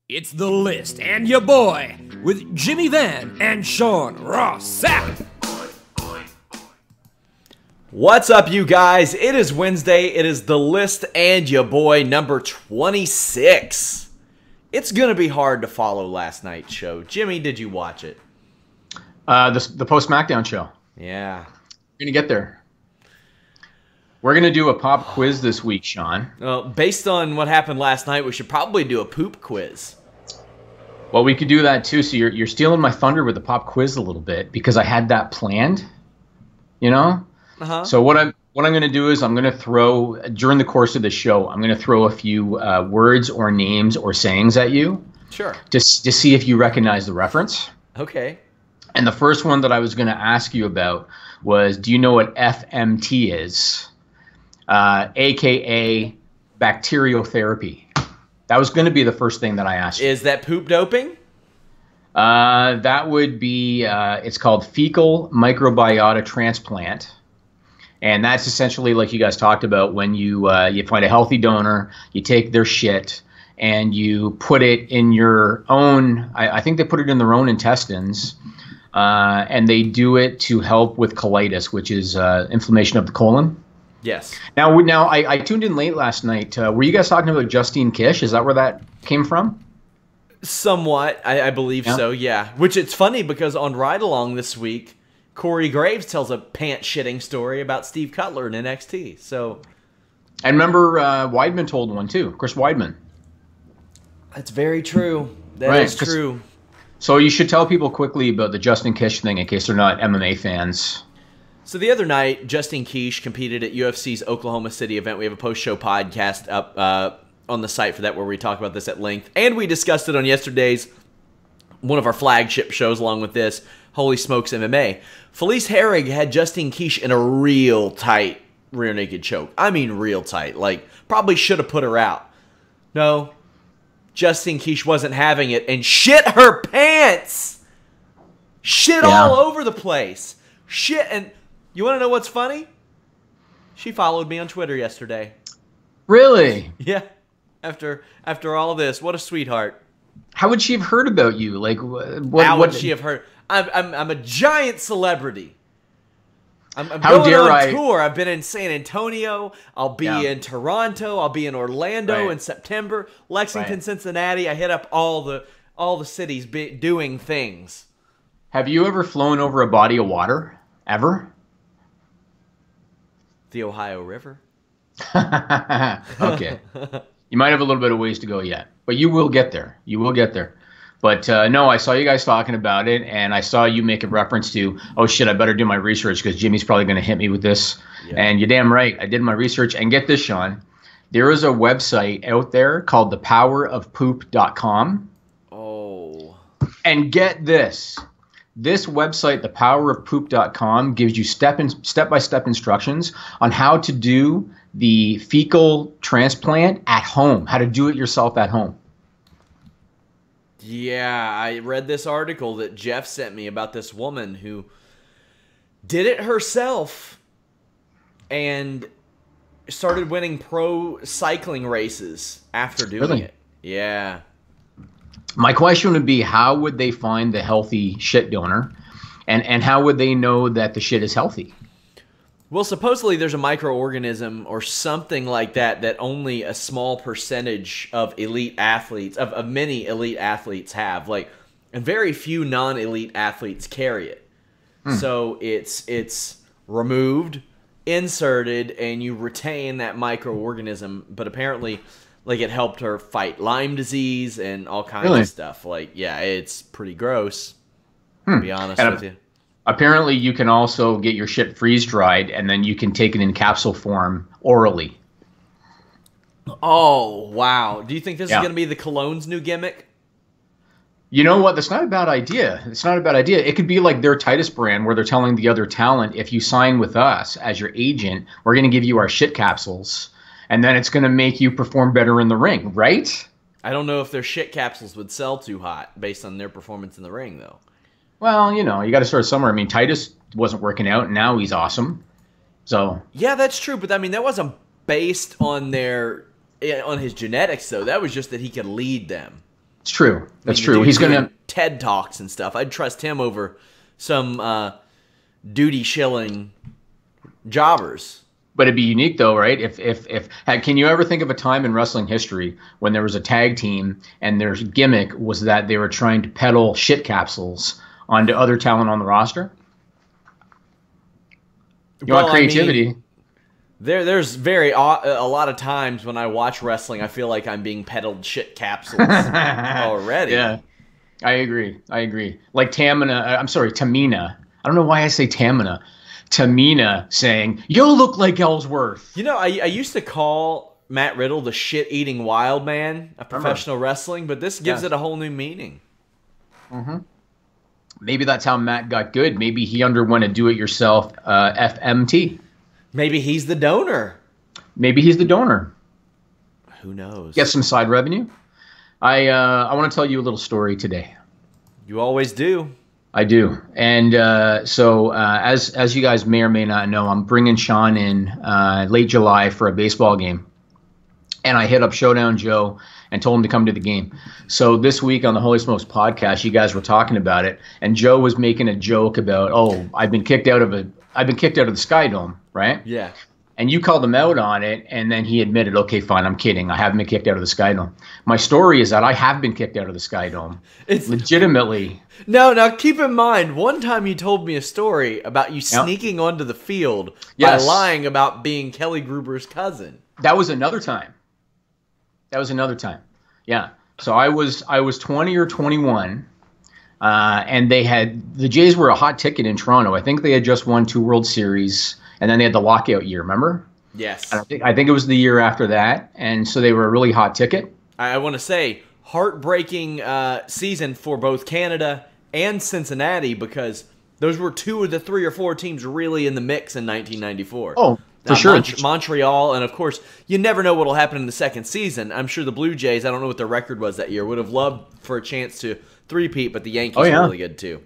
It's The List and your boy with Jimmy Van and Sean Ross Sapp. What's up, you guys? It is Wednesday. It is The List and your boy number 26. It's going to be hard to follow last night's show. Jimmy, did you watch it? The post-SmackDown show. Yeah. We're going to get there. We're going to do a pop quiz this week, Sean. Well, based on what happened last night, we should probably do a poop quiz. Well, we could do that too. So you're stealing my thunder with the pop quiz a little bit because I had that planned, you know? Uh-huh. So what I'm going to do is I'm going to throw, during the course of the show, I'm going to throw a few words or names or sayings at you. Sure. To see if you recognize the reference. Okay. And the first one that I was going to ask you about was, do you know what FMT is? AKA bacterial therapy. That was going to be the first thing that I asked you. Is that poop doping? That would be, it's called fecal microbiota transplant. And that's essentially, like you guys talked about, when you find a healthy donor, you take their shit and you put it in your own, I think they put it in their own intestines, and they do it to help with colitis, which is inflammation of the colon. Yes. Now I tuned in late last night. Were you guys talking about Justine Kish? Is that where that came from? Somewhat. I believe so, yeah. Which it's funny because on Ride Along this week, Corey Graves tells a pants-shitting story about Steve Cutler in NXT. So, I remember Weidman told one too, Chris Weidman. That's very true. That is true. So you should tell people quickly about the Justin Kish thing in case they're not MMA fans. So the other night, Justine Kish competed at UFC's Oklahoma City event. We have a post-show podcast up on the site for that where we talk about this at length. And we discussed it on yesterday's, one of our flagship shows along with this, Holy Smokes MMA. Felice Herrig had Justine Kish in a real tight rear naked choke. I mean real tight. Like, probably should have put her out. No, Justine Kish wasn't having it and shit her pants. Shit all over the place. Shit. And you want to know what's funny? She followed me on Twitter yesterday. Really? Yeah. After all this, what a sweetheart. How would she have heard about you? Like, how would she have heard? I'm a giant celebrity. I'm how going dare on I tour. I've been in San Antonio. I'll be in Toronto. I'll be in Orlando in September. Lexington, Cincinnati. I hit up all the cities doing things. Have you ever flown over a body of water? Ever? The Ohio River. Okay. You might have a little bit of ways to go yet, but you will get there. You will get there. But no, I saw you guys talking about it, and I saw you make a reference to, oh shit, I better do my research because Jimmy's probably going to hit me with this. Yeah. And you're damn right. I did my research. And get this, Sean. There is a website out there called thepowerofpoop.com. Oh. And get this. This website, thepowerofpoop.com, gives you step-by-step instructions on how to do the fecal transplant at home, how to do it yourself at home. Yeah, I read this article that Jeff sent me about this woman who did it herself and started winning pro cycling races after doing it. Yeah. My question would be, how would they find the healthy shit donor, and how would they know that the shit is healthy? Well, supposedly there's a microorganism or something like that only a small percentage of elite athletes, of many elite athletes have. Like, and very few non-elite athletes carry it. So it's removed, inserted, and you retain that microorganism. But apparently, like, it helped her fight Lyme disease and all kinds of stuff. Like, yeah, it's pretty gross, to be honest with you. Apparently, you can also get your shit freeze-dried, and then you can take it in capsule form orally. Oh, wow. Do you think this is going to be the cologne's new gimmick? You know what? That's not a bad idea. It's not a bad idea. It could be like their Titus brand where they're telling the other talent, if you sign with us as your agent, we're going to give you our shit capsules, and then it's going to make you perform better in the ring, right? I don't know if their shit capsules would sell too hot based on their performance in the ring, though. Well, you know, you got to start somewhere. I mean, Titus wasn't working out, and now he's awesome. So yeah, that's true. But I mean, that wasn't based on his genetics, though. That was just that he could lead them. It's true. That's true. He's He's gonna TED Talks and stuff. I'd trust him over some duty shilling jobbers. But it'd be unique though, right? Can you ever think of a time in wrestling history when there was a tag team and their gimmick was that they were trying to peddle shit capsules onto other talent on the roster? You want creativity? I mean, there's a lot of times when I watch wrestling, I feel like I'm being peddled shit capsules already. Yeah, I agree. Like Tamina. I don't know why I say Tamina. Tamina saying, "You look like Ellsworth." You know, I used to call Matt Riddle the shit-eating wild man of professional wrestling, but this gives it a whole new meaning. Mm-hmm. Maybe that's how Matt got good. Maybe he underwent a do-it-yourself FMT. Maybe he's the donor. Who knows? Get some side revenue. I want to tell you a little story today. You always do. I do. And so as you guys may or may not know, I'm bringing Sean in late July for a baseball game. And I hit up Showdown Joe and told him to come to the game. So this week on the Holy Smokes podcast, you guys were talking about it. And Joe was making a joke about, I've been kicked out of the Sky Dome, right? Yeah. And you called him out on it, and then he admitted, okay, fine, I'm kidding. I haven't been kicked out of the Sky Dome. My story is that I have been kicked out of the Sky Dome. It's legitimately. Now keep in mind, one time you told me a story about you sneaking onto the field by lying about being Kelly Gruber's cousin. That was another time. Yeah. So I was 20 or 21, and the Jays were a hot ticket in Toronto. I think they had just won 2 World Series. And then they had the lockout year, remember? Yes. And I think it was the year after that, and so they were a really hot ticket. I want to say heartbreaking season for both Canada and Cincinnati because those were 2 of the 3 or 4 teams really in the mix in 1994. Oh, for sure. Montreal, and of course, you never know what will happen in the second season. I'm sure the Blue Jays, I don't know what their record was that year, would have loved for a chance to three-peat, but the Yankees were really good too.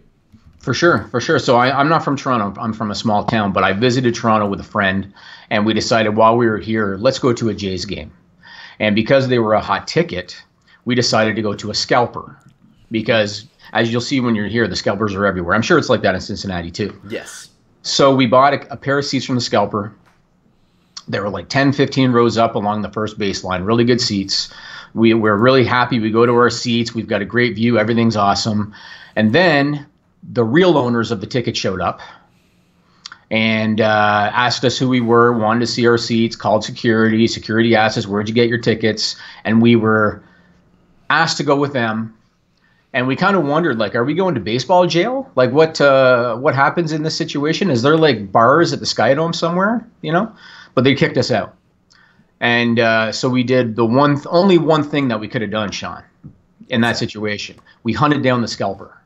For sure. So I'm not from Toronto. I'm from a small town, but I visited Toronto with a friend, and we decided while we were here, let's go to a Jays game. And because they were a hot ticket, we decided to go to a scalper because, as you'll see when you're here, the scalpers are everywhere. I'm sure it's like that in Cincinnati too. Yes. So we bought a pair of seats from the scalper. There were like 10, 15 rows up along the first baseline, really good seats. We're really happy. We go to our seats. We've got a great view. Everything's awesome. And then the real owners of the ticket showed up and asked us who we were, wanted to see our seats, called security. Security asked us, where'd you get your tickets? And we were asked to go with them. And we kind of wondered, like, are we going to baseball jail? Like, what happens in this situation? Is there, like, bars at the Sky Dome somewhere, you know? But they kicked us out. And so we did the only one thing that we could have done, Sean, in that situation. We hunted down the scalper.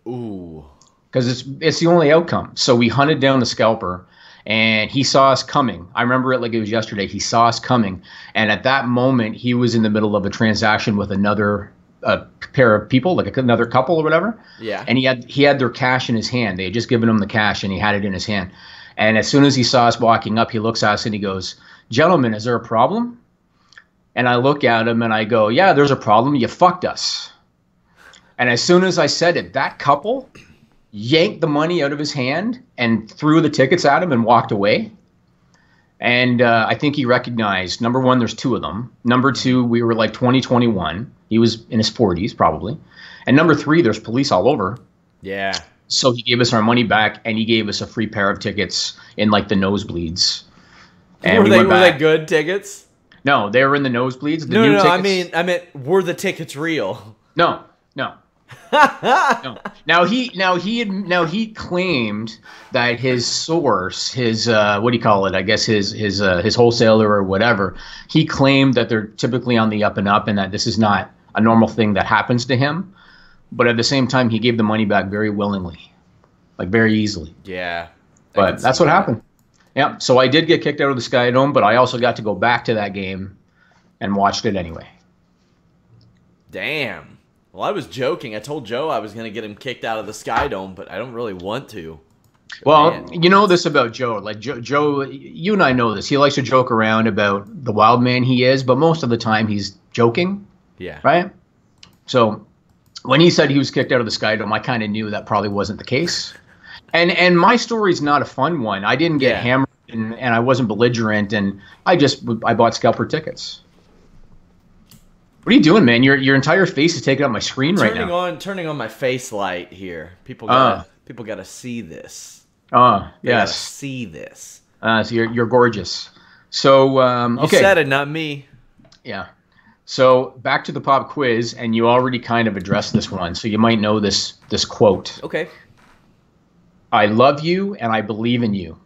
Ooh. Because it's the only outcome. So we hunted down the scalper, and he saw us coming. I remember it like it was yesterday. He saw us coming, and at that moment, he was in the middle of a transaction with another pair of people, like another couple or whatever. Yeah. And he had their cash in his hand. They had just given him the cash, and he had it in his hand. And as soon as he saw us walking up, he looks at us and he goes, "Gentlemen, is there a problem?" And I look at him and I go, "Yeah, there's a problem. You fucked us." And as soon as I said it, that couple yanked the money out of his hand and threw the tickets at him and walked away. And I think he recognized, number one, there's 2 of them. Number 2, we were like 20, 21. He was in his 40s probably. And number 3, there's police all over. Yeah. So he gave us our money back, and he gave us a free pair of tickets in like the nosebleeds. And were they good tickets? No, they were in the nosebleeds. No. I meant were the tickets real? No. No. Now he claimed that his source, his what do you call it? I guess his wholesaler or whatever. He claimed that they're typically on the up and up, and that this is not a normal thing that happens to him. But at the same time, he gave the money back very willingly, like very easily. Yeah. But that's what happened. Yeah. So I did get kicked out of the Sky Dome, but I also got to go back to that game and watched it anyway. Damn. Well, I was joking. I told Joe I was going to get him kicked out of the Sky Dome, but I don't really want to. Well, man. You know this about Joe. Like Joe, you and I know this. He likes to joke around about the wild man he is, but most of the time he's joking. Yeah. Right? So when he said he was kicked out of the Sky Dome, I kind of knew that probably wasn't the case. And my story's not a fun one. I didn't get hammered and I wasn't belligerent, and I bought scalper tickets. What are you doing, man? Your entire face is taking up my screen right now. Turning on my face light here. People gotta see this. Yes. Gotta see this. So you're gorgeous. So okay. You said it, not me. Yeah. So back to the pop quiz, and you already kind of addressed this one, so you might know this quote. Okay. I love you and I believe in you.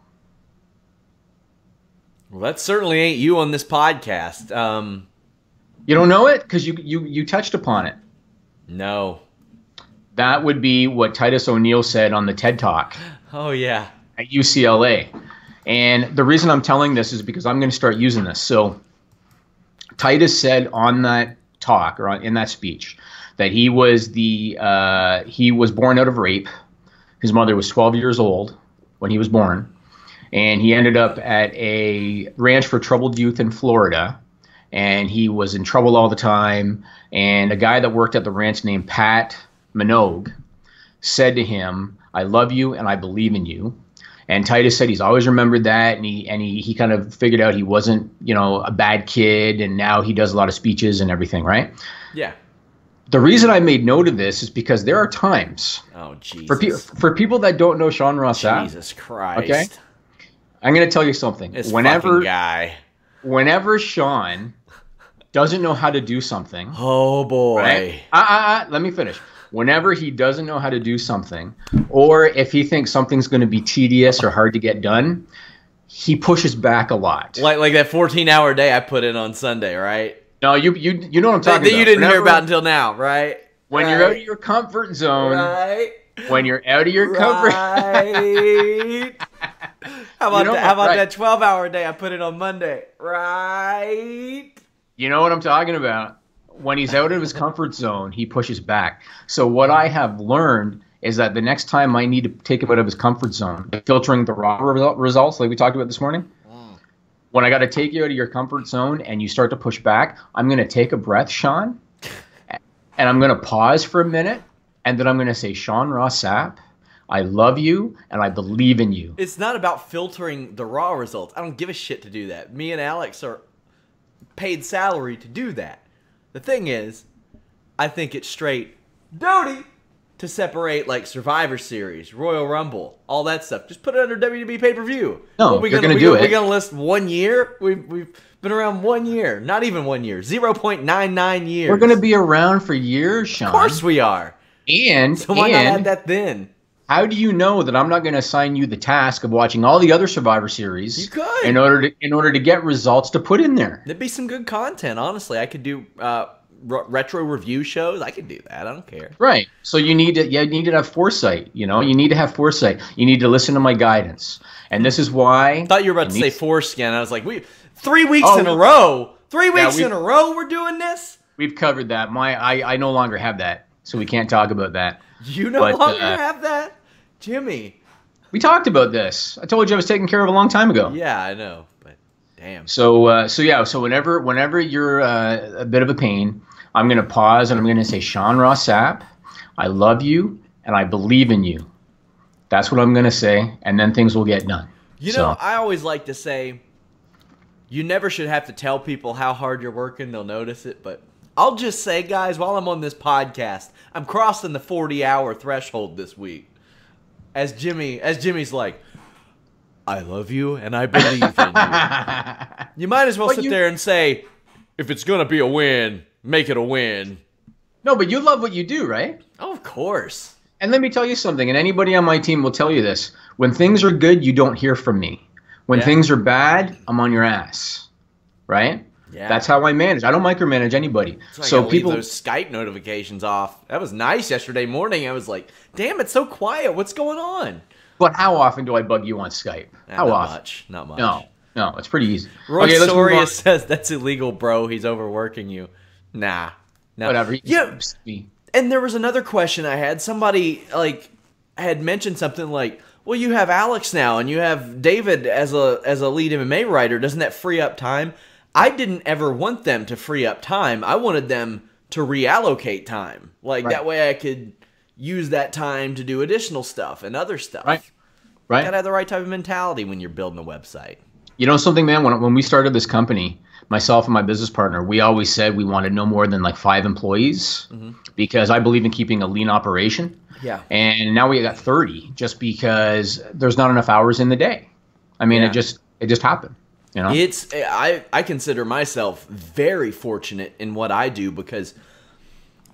Well, that certainly ain't you on this podcast. You don't know it because you touched upon it. No. That would be what Titus O'Neil said on the TED Talk. Oh yeah. At UCLA. And the reason I'm telling this is because I'm going to start using this. So Titus said on that talk or in that speech that he was born out of rape. His mother was 12 years old when he was born, and he ended up at a ranch for troubled youth in Florida, and he was in trouble all the time. And a guy that worked at the ranch named Pat Minogue said to him, I love you and I believe in you. And Titus said he's always remembered that, and he kind of figured out he wasn't, a bad kid, and now he does a lot of speeches and everything, right? Yeah. The reason I made note of this is because there are times for people that don't know Sean Ross Sapp. Jesus Christ. Okay. I'm going to tell you something. This fucking guy. Whenever Sean doesn't know how to do something. Oh boy. Right? Let me finish. Whenever he doesn't know how to do something, or if he thinks something's going to be tedious or hard to get done, he pushes back a lot. Like that 14-hour day I put in on Sunday, right? No, you know what I'm talking that about. You didn't hear about until now, right? When you're out of your comfort zone. Right. When you're out of your comfort. Right. How about that 12-hour day I put in on Monday? Right. You know what I'm talking about. When he's out of his comfort zone, he pushes back. So what I have learned is that the next time I need to take him out of his comfort zone, filtering the raw results like we talked about this morning, when I got to take you out of your comfort zone and you start to push back, I'm going to take a breath, Sean, and I'm going to pause for a minute, and then I'm going to say, Sean Ross Sapp, I love you and I believe in you. It's not about filtering the raw results. I don't give a shit to do that. Me and Alex are paid salary to do that. The thing is, I think it's straight dirty to separate like Survivor Series, Royal Rumble, all that stuff. Just put it under WWE pay-per-view. No, you're going to do it. We're going to list 1 year? We've been around 1 year. Not even 1 year. 0.99 years. We're going to be around for years, Sean. Of course we are. So why not add that then? How do you know that I'm not going to assign you the task of watching all the other Survivor Series? You could. In order to get results to put in there. There'd be some good content, honestly. I could do retro review shows. I could do that. I don't care. Right. So you need to have foresight. You need to have foresight. You need to listen to my guidance. And this is why. I thought you were about to say foreskin. I was like, 3 weeks in a row. 3 weeks in a row we're doing this? We've covered that. I no longer have that. So we can't talk about that. You no longer have that? Jimmy. We talked about this. I told you I was taken care of a long time ago. Yeah, I know. But damn. So whenever you're a bit of a pain, I'm going to pause and I'm going to say, Sean Ross Sapp, I love you and I believe in you. That's what I'm going to say, and then things will get done. I always like to say, you never should have to tell people how hard you're working. They'll notice it, but I'll just say, guys, while I'm on this podcast, I'm crossing the 40-hour threshold this week. As Jimmy's like, I love you and I believe in you. You might as well sit there and say, if it's going to be a win, make it a win. No, but you love what you do, right? Oh, of course. And let me tell you something, and anybody on my team will tell you this. When things are good, you don't hear from me. When things are bad, I'm on your ass. Right? Yeah. That's how I manage. I don't micromanage anybody. So people leave those Skype notifications off. That was nice yesterday morning. I was like, damn, it's so quiet. What's going on? But how often do I bug you on Skype? How often? Not much. No, it's pretty easy. Roy Soria says that's illegal, bro. He's overworking you. Nah. Whatever. And there was another question I had. Somebody had mentioned something like, well, you have Alex now and you have David as a lead MMA writer. Doesn't that free up time? I didn't ever want them to free up time. I wanted them to reallocate time. Like that way I could use that time to do additional stuff and other stuff. Right. You gotta have the right type of mentality when you're building a website. You know something, man? When we started this company, myself and my business partner, we always said we wanted no more than like 5 employees because I believe in keeping a lean operation. Yeah. And now we got 30 just because there's not enough hours in the day. I mean, it just happened. You know, I consider myself very fortunate in what I do because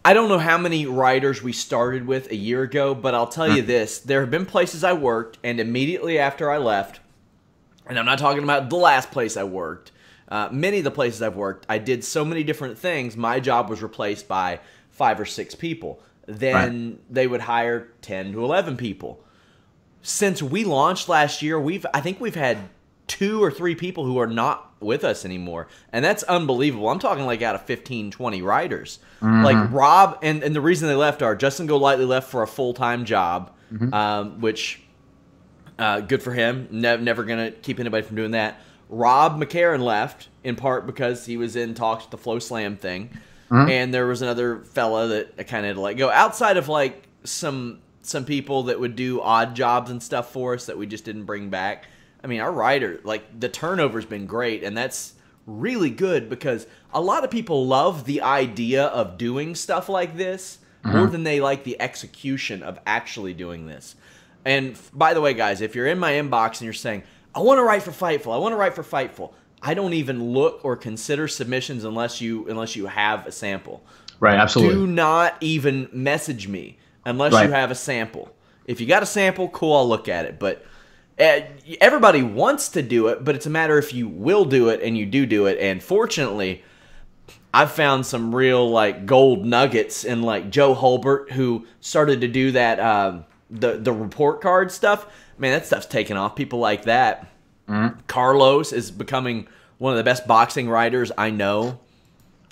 I don't know how many writers we started with a year ago, but I'll tell you this. There have been places I worked, and immediately after I left, and I'm not talking about the last place I worked, many of the places I've worked, I did so many different things, my job was replaced by 5 or 6 people. Then they would hire 10 to 11 people. Since we launched last year, I think we've had 2 or 3 people who are not with us anymore. And that's unbelievable. I'm talking like out of 15, 20 writers. Like Rob, and the reason they left are Justin Golightly left for a full-time job, which, good for him. Never going to keep anybody from doing that. Rob McCarron left, in part because he was in talks with the Flow Slam thing. And there was another fella that I kind of had to let go. Outside of like some people that would do odd jobs and stuff for us that we just didn't bring back. I mean, our writer, like the turnover's been great, and that's really good because a lot of people love the idea of doing stuff like this more than they like the execution of actually doing this. And by the way, guys, if you're in my inbox and you're saying, I want to write for Fightful, I want to write for Fightful, I don't even look or consider submissions unless you have a sample. Right, absolutely. Do not even message me unless you have a sample. If you got a sample, cool, I'll look at it. But everybody wants to do it, but it's a matter if you will do it and you do it. And fortunately, I've found some real like gold nuggets in like Joe Hulbert, who started to do that the report card stuff. Man, that stuff's taken off. People like that. Carlos is becoming one of the best boxing writers I know.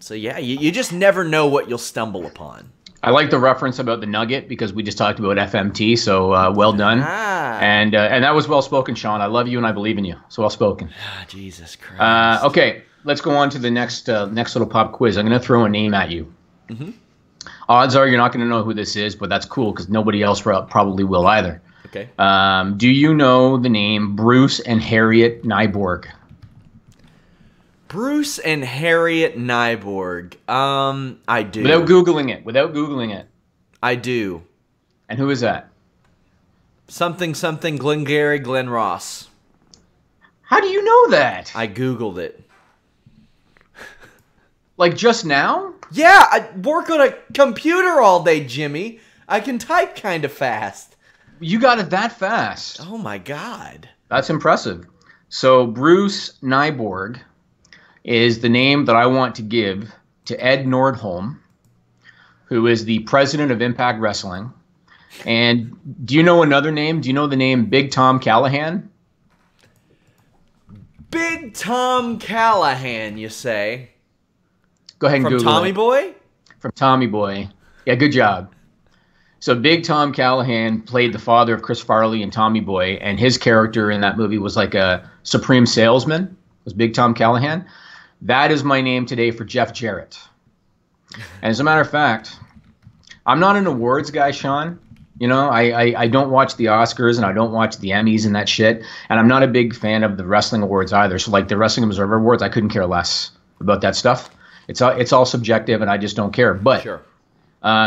So yeah, you just never know what you'll stumble upon. I like the reference about the nugget because we just talked about FMT, so well done. And that was well spoken, Sean. I love you and I believe in you. So well spoken. Jesus Christ. Okay, let's go on to the next little pop quiz. I'm going to throw a name at you. Odds are you're not going to know who this is, but that's cool because nobody else probably will either. Okay. Do you know the name Bruce and Harriet Nyborg? Bruce and Harriet Nyborg. I do. Without Googling it. I do. And who is that? Something Glengarry Glen Ross. How do you know that? I Googled it. Like just now? Yeah, I work on a computer all day, Jimmy. I can type kind of fast. You got it that fast? Oh my God. That's impressive. So Bruce Nyborg is the name that I want to give to Ed Nordholm, who is the president of Impact Wrestling. And do you know another name? Do you know the name Big Tom Callahan? Big Tom Callahan, you say? Go ahead and Google it. From Tommy Boy? From Tommy Boy. Yeah, good job. So Big Tom Callahan played the father of Chris Farley and Tommy Boy, and his character in that movie was like a supreme salesman, was Big Tom Callahan. That is my name today for Jeff Jarrett. And as a matter of fact, I'm not an awards guy, Sean. You know, I don't watch the Oscars and I don't watch the Emmys and that shit. And I'm not a big fan of the wrestling awards either. So like the Wrestling Observer Awards, I couldn't care less about that stuff. It's all subjective and I just don't care. But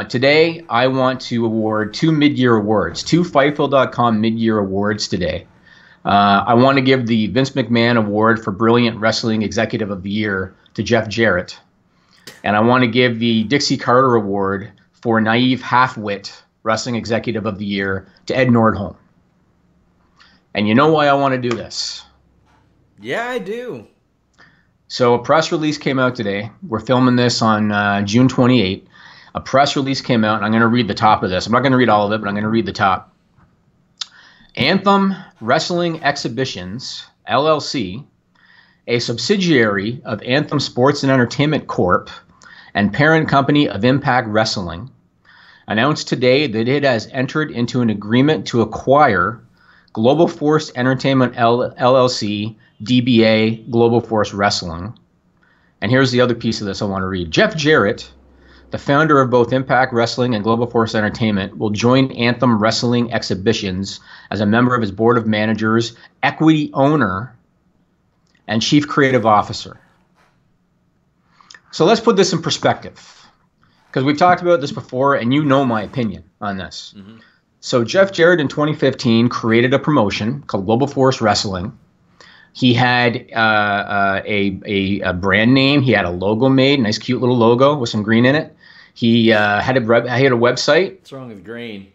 today I want to award 2 mid-year awards, 2 Fightful.com mid-year awards today. I want to give the Vince McMahon Award for Brilliant Wrestling Executive of the Year to Jeff Jarrett. And I want to give the Dixie Carter Award for Naive Halfwit Wrestling Executive of the Year to Ed Nordholm. And you know why I want to do this? Yeah, I do. So a press release came out today. We're filming this on June 28th. A press release came out, and I'm going to read the top of this. I'm not going to read all of it, but I'm going to read the top. Anthem Wrestling Exhibitions, LLC, a subsidiary of Anthem Sports and Entertainment Corp. And parent company of Impact Wrestling, announced today that it has entered into an agreement to acquire Global Force Entertainment LLC, DBA Global Force Wrestling. And here's the other piece of this I want to read. Jeff Jarrett, the founder of both Impact Wrestling and Global Force Entertainment, will join Anthem Wrestling Exhibitions as a member of his board of managers, equity owner, and chief creative officer. So let's put this in perspective, because we've talked about this before, and you know my opinion on this. Mm-hmm. So Jeff Jarrett in 2015 created a promotion called Global Force Wrestling. He had a brand name. He had a logo made, nice, cute little logo with some green in it. He had a website. What's wrong with green?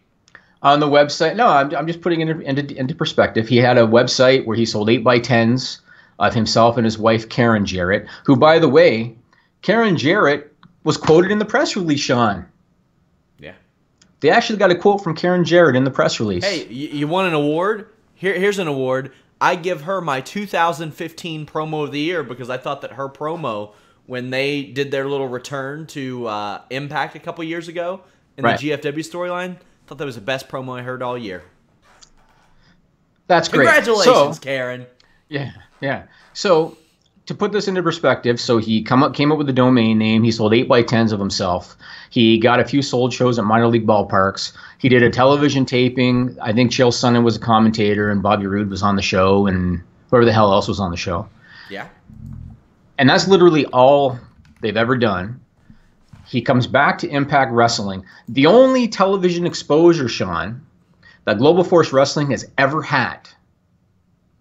On the website, no, I'm just putting it into perspective. He had a website where he sold 8x10s of himself and his wife, Karen Jarrett, who, by the way, Karen Jarrett was quoted in the press release, Sean. Yeah. They actually got a quote from Karen Jarrett in the press release. Hey, you want an award? Here's an award. I give her my 2015 promo of the year because I thought that her promo, when they did their little return to Impact a couple years ago in the GFW storyline, thought that was the best promo I heard all year. That's great. Congratulations, Karen. Yeah. So to put this into perspective, so he came up with the domain name. He sold 8x10s of himself. He got a few sold shows at minor league ballparks. He did a television taping. I think Chael Sonnen was a commentator, and Bobby Roode was on the show, and whoever the hell else was on the show. Yeah. And that's literally all they've ever done. He comes back to Impact Wrestling. The only television exposure, Sean, that Global Force Wrestling has ever had,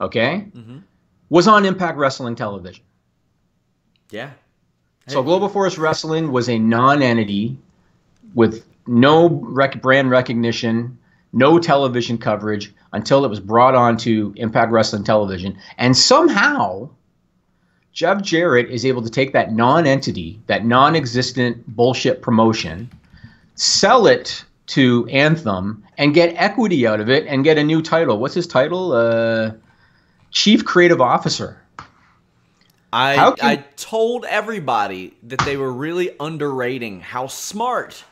okay, was on Impact Wrestling television. Yeah. So Global Force Wrestling was a non-entity with no brand recognition, no television coverage until it was brought on to Impact Wrestling television. And somehow, Jeff Jarrett is able to take that non-entity, that non-existent bullshit promotion, sell it to Anthem, and get equity out of it and get a new title. What's his title? Chief Creative Officer. I told everybody that they were really underrating how smart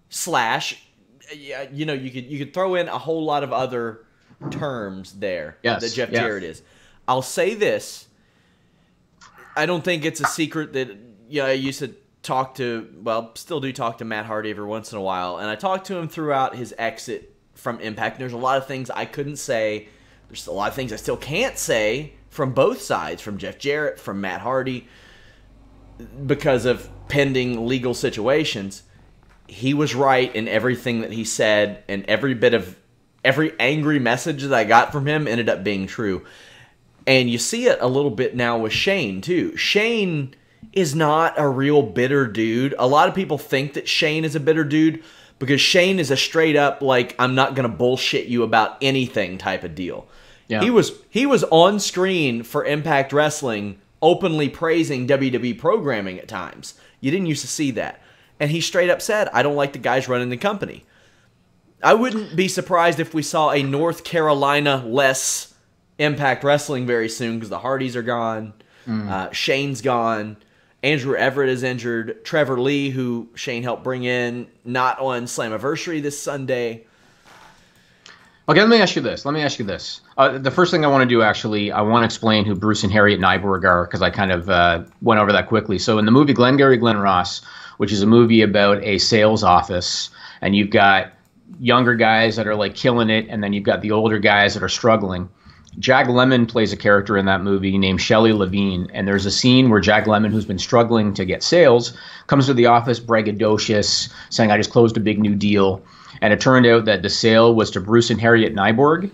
/ you could throw in a whole lot of other terms there that Jeff Jarrett is. I'll say this. I don't think it's a secret that I used to still do talk to Matt Hardy every once in a while, and I talked to him throughout his exit from Impact. And there's a lot of things I couldn't say. There's a lot of things I still can't say from both sides, from Jeff Jarrett, from Matt Hardy, because of pending legal situations. He was right in everything that he said, and every angry message that I got from him ended up being true. And you see it a little bit now with Shane, too. Shane is not a real bitter dude. A lot of people think that Shane is a bitter dude because Shane is a straight up, like, I'm not going to bullshit you about anything type of deal. Yeah. He was on screen for Impact Wrestling openly praising WWE programming at times. You didn't used to see that. And he straight up said, I don't like the guys running the company. I wouldn't be surprised if we saw a North Carolina-less Impact Wrestling very soon because the Hardys are gone. Shane's gone. Andrew Everett is injured. Trevor Lee, who Shane helped bring in, not on Slammiversary this Sunday. Okay, let me ask you this. The first thing I want to do, actually, I want to explain who Bruce and Harriet Nyborg are because I kind of went over that quickly. So in the movie Glengarry Glen Ross, which is a movie about a sales office, and you've got younger guys that are like killing it, and then you've got the older guys that are struggling. Jack Lemmon plays a character in that movie named Shelley Levine, and there's a scene where Jack Lemmon, who's been struggling to get sales, comes to the office braggadocious, saying, I just closed a big new deal. And it turned out that the sale was to Bruce and Harriet Nyborg.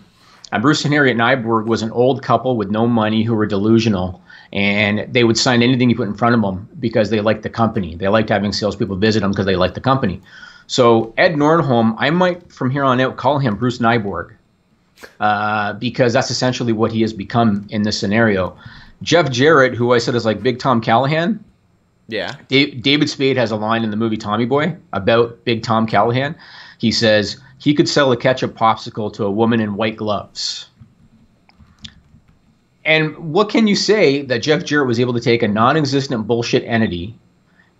And Bruce and Harriet Nyborg was an old couple with no money who were delusional. And they would sign anything you put in front of them because they liked the company. They liked having salespeople visit them because they liked the company. So Ed Nordholm, I might from here on out call him Bruce Nyborg because that's essentially what he has become in this scenario. Jeff Jarrett, who I said is like Big Tom Callahan. Yeah. David Spade has a line in the movie Tommy Boy about Big Tom Callahan. He says he could sell a ketchup popsicle to a woman in white gloves. And what can you say that Jeff Jarrett was able to take a non-existent bullshit entity,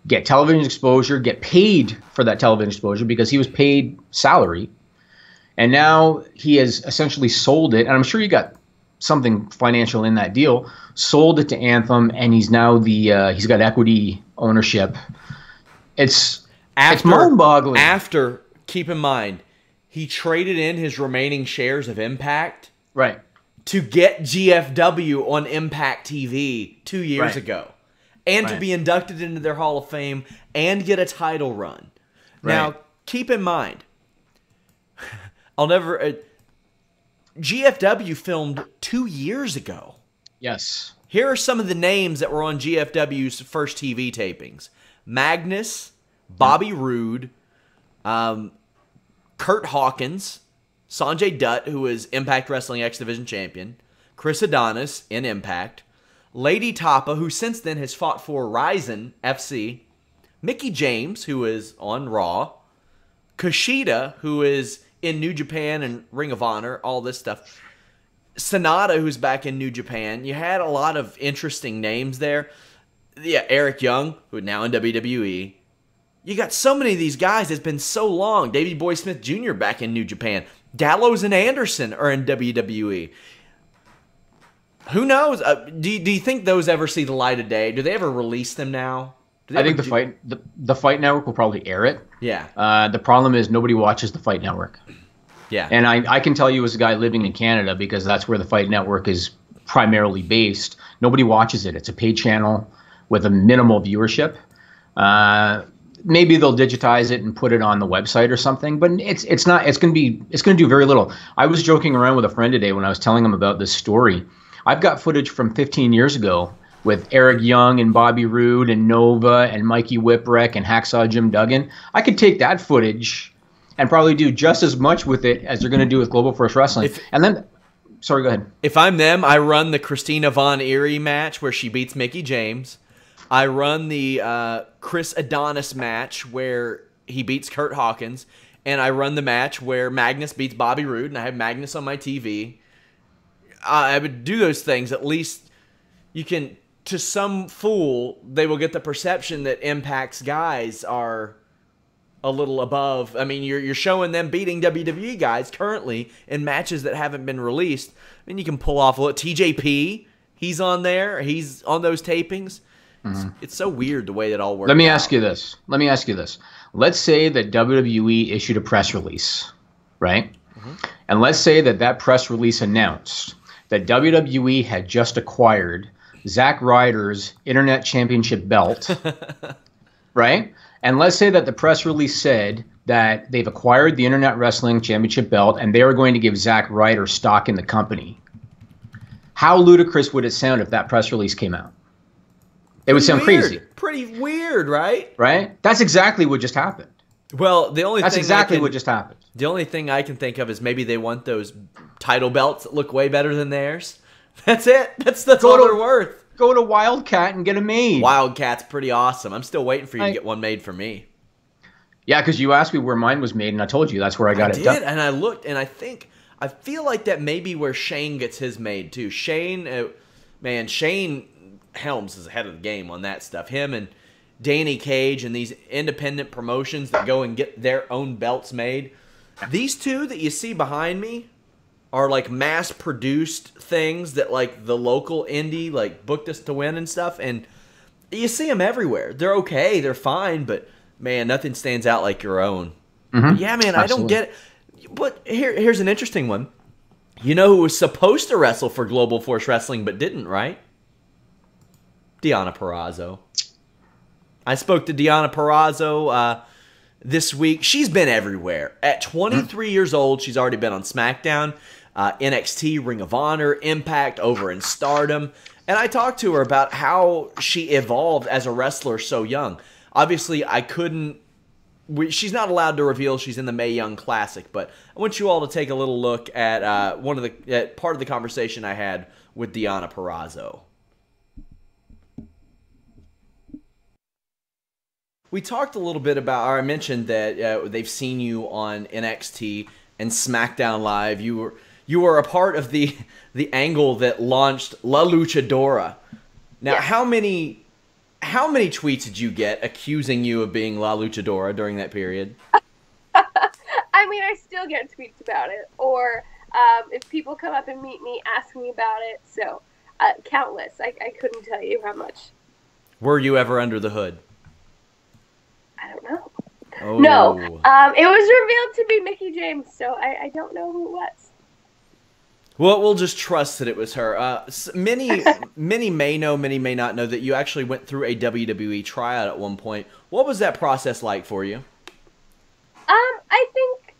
get television exposure, get paid for that television exposure because he was paid salary, and now he has essentially sold it, and I'm sure you got something financial in that deal, sold it to Anthem, and he's now he's got equity ownership. It's mind-boggling. After, keep in mind, he traded in his remaining shares of Impact. Right. To get GFW on Impact TV 2 years ago. And to be inducted into their Hall of Fame and get a title run. Right. Now, keep in mind, GFW filmed 2 years ago. Yes. Here are some of the names that were on GFW's first TV tapings. Magnus, Bobby Roode, Kurt Hawkins, Sanjay Dutt, who is Impact Wrestling X Division champion, Chris Adonis in Impact, Lady Tapa, who since then has fought for Ryzen FC, Mickie James, who is on Raw, Kushida, who is in New Japan and Ring of Honor, all this stuff, Sonata, who's back in New Japan. You had a lot of interesting names there. Yeah, Eric Young, who is now in WWE. You got so many of these guys. It's been so long. Davey Boy Smith Jr. back in New Japan. Gallows and Anderson are in WWE. Who knows? Do you think those ever see the light of day? Do they ever release them now? I think the Fight Network will probably air it. Yeah. The problem is nobody watches the Fight Network. Yeah. And I can tell you as a guy living in Canada, because that's where the Fight Network is primarily based, nobody watches it. It's a paid channel with a minimal viewership. Maybe they'll digitize it and put it on the website or something, but it's going to do very little. I was joking around with a friend today when I was telling him about this story. I've got footage from 15 years ago with Eric Young and Bobby Roode and Nova and Mikey Whipwreck and Hacksaw Jim Duggan. I could take that footage and probably do just as much with it as they're going to do with Global Force Wrestling. Sorry, go ahead. If I'm them, I run the Christina Von Eerie match where she beats Mickie James. I run the Chris Adonis match where he beats Kurt Hawkins. And I run the match where Magnus beats Bobby Roode, and I have Magnus on my TV. I would do those things. At least you can, to some fool, they will get the perception that Impact's guys are a little above. I mean, you're showing them beating WWE guys currently in matches that haven't been released. I mean, you can pull off a little. TJP, he's on there. He's on those tapings. Mm-hmm. It's so weird the way that all works. Let me ask you this. Let's say that WWE issued a press release, right? Mm-hmm. And let's say that press release announced that WWE had just acquired Zack Ryder's Internet Championship belt, right? And let's say that the press release said that they've acquired the Internet Wrestling Championship belt and they are going to give Zack Ryder stock in the company. How ludicrous would it sound if that press release came out? It would sound crazy. Pretty weird, right? Right? That's exactly what just happened. Well, that's exactly what just happened. The only thing I can think of is maybe they want those title belts that look way better than theirs. That's it. That's all they're worth. Go to Wildcat and get them made. Wildcat's pretty awesome. I'm still waiting for you to get one made for me. Yeah, because you asked me where mine was made, and I told you that's where I got it done. And I looked, and I feel like that may be where Shane gets his made too. Shane Helms is ahead of the game on that stuff. Him and Danny Cage and these independent promotions that go and get their own belts made. These two that you see behind me are like mass-produced things that like the local indie like booked us to win and stuff. And you see them everywhere. They're okay. They're fine. But, man, nothing stands out like your own. Mm-hmm. Yeah, man, absolutely. I don't get it. But here's an interesting one. You know who was supposed to wrestle for Global Force Wrestling but didn't, right? Deonna Purrazzo. I spoke to Deonna Purrazzo this week. She's been everywhere. At 23 years old, she's already been on SmackDown, NXT, Ring of Honor, Impact, over in Stardom. And I talked to her about how she evolved as a wrestler so young. Obviously, she's not allowed to reveal she's in the Mae Young Classic, but I want you all to take a little look at part of the conversation I had with Deonna Purrazzo. We talked a little bit about, or I mentioned that they've seen you on NXT and SmackDown Live. You were a part of the angle that launched La Luchadora. Now, yes. How many tweets did you get accusing you of being La Luchadora during that period? I mean, I still get tweets about it, or if people come up and meet me, ask me about it. So, countless. I couldn't tell you how much. Were you ever under the hood? I don't know. No, Oh. it was revealed to be Mickie James, so I don't know who it was. Well, we'll just trust that it was her. Many may know, many may not know that you actually went through a WWE tryout at one point. What was that process like for you? I think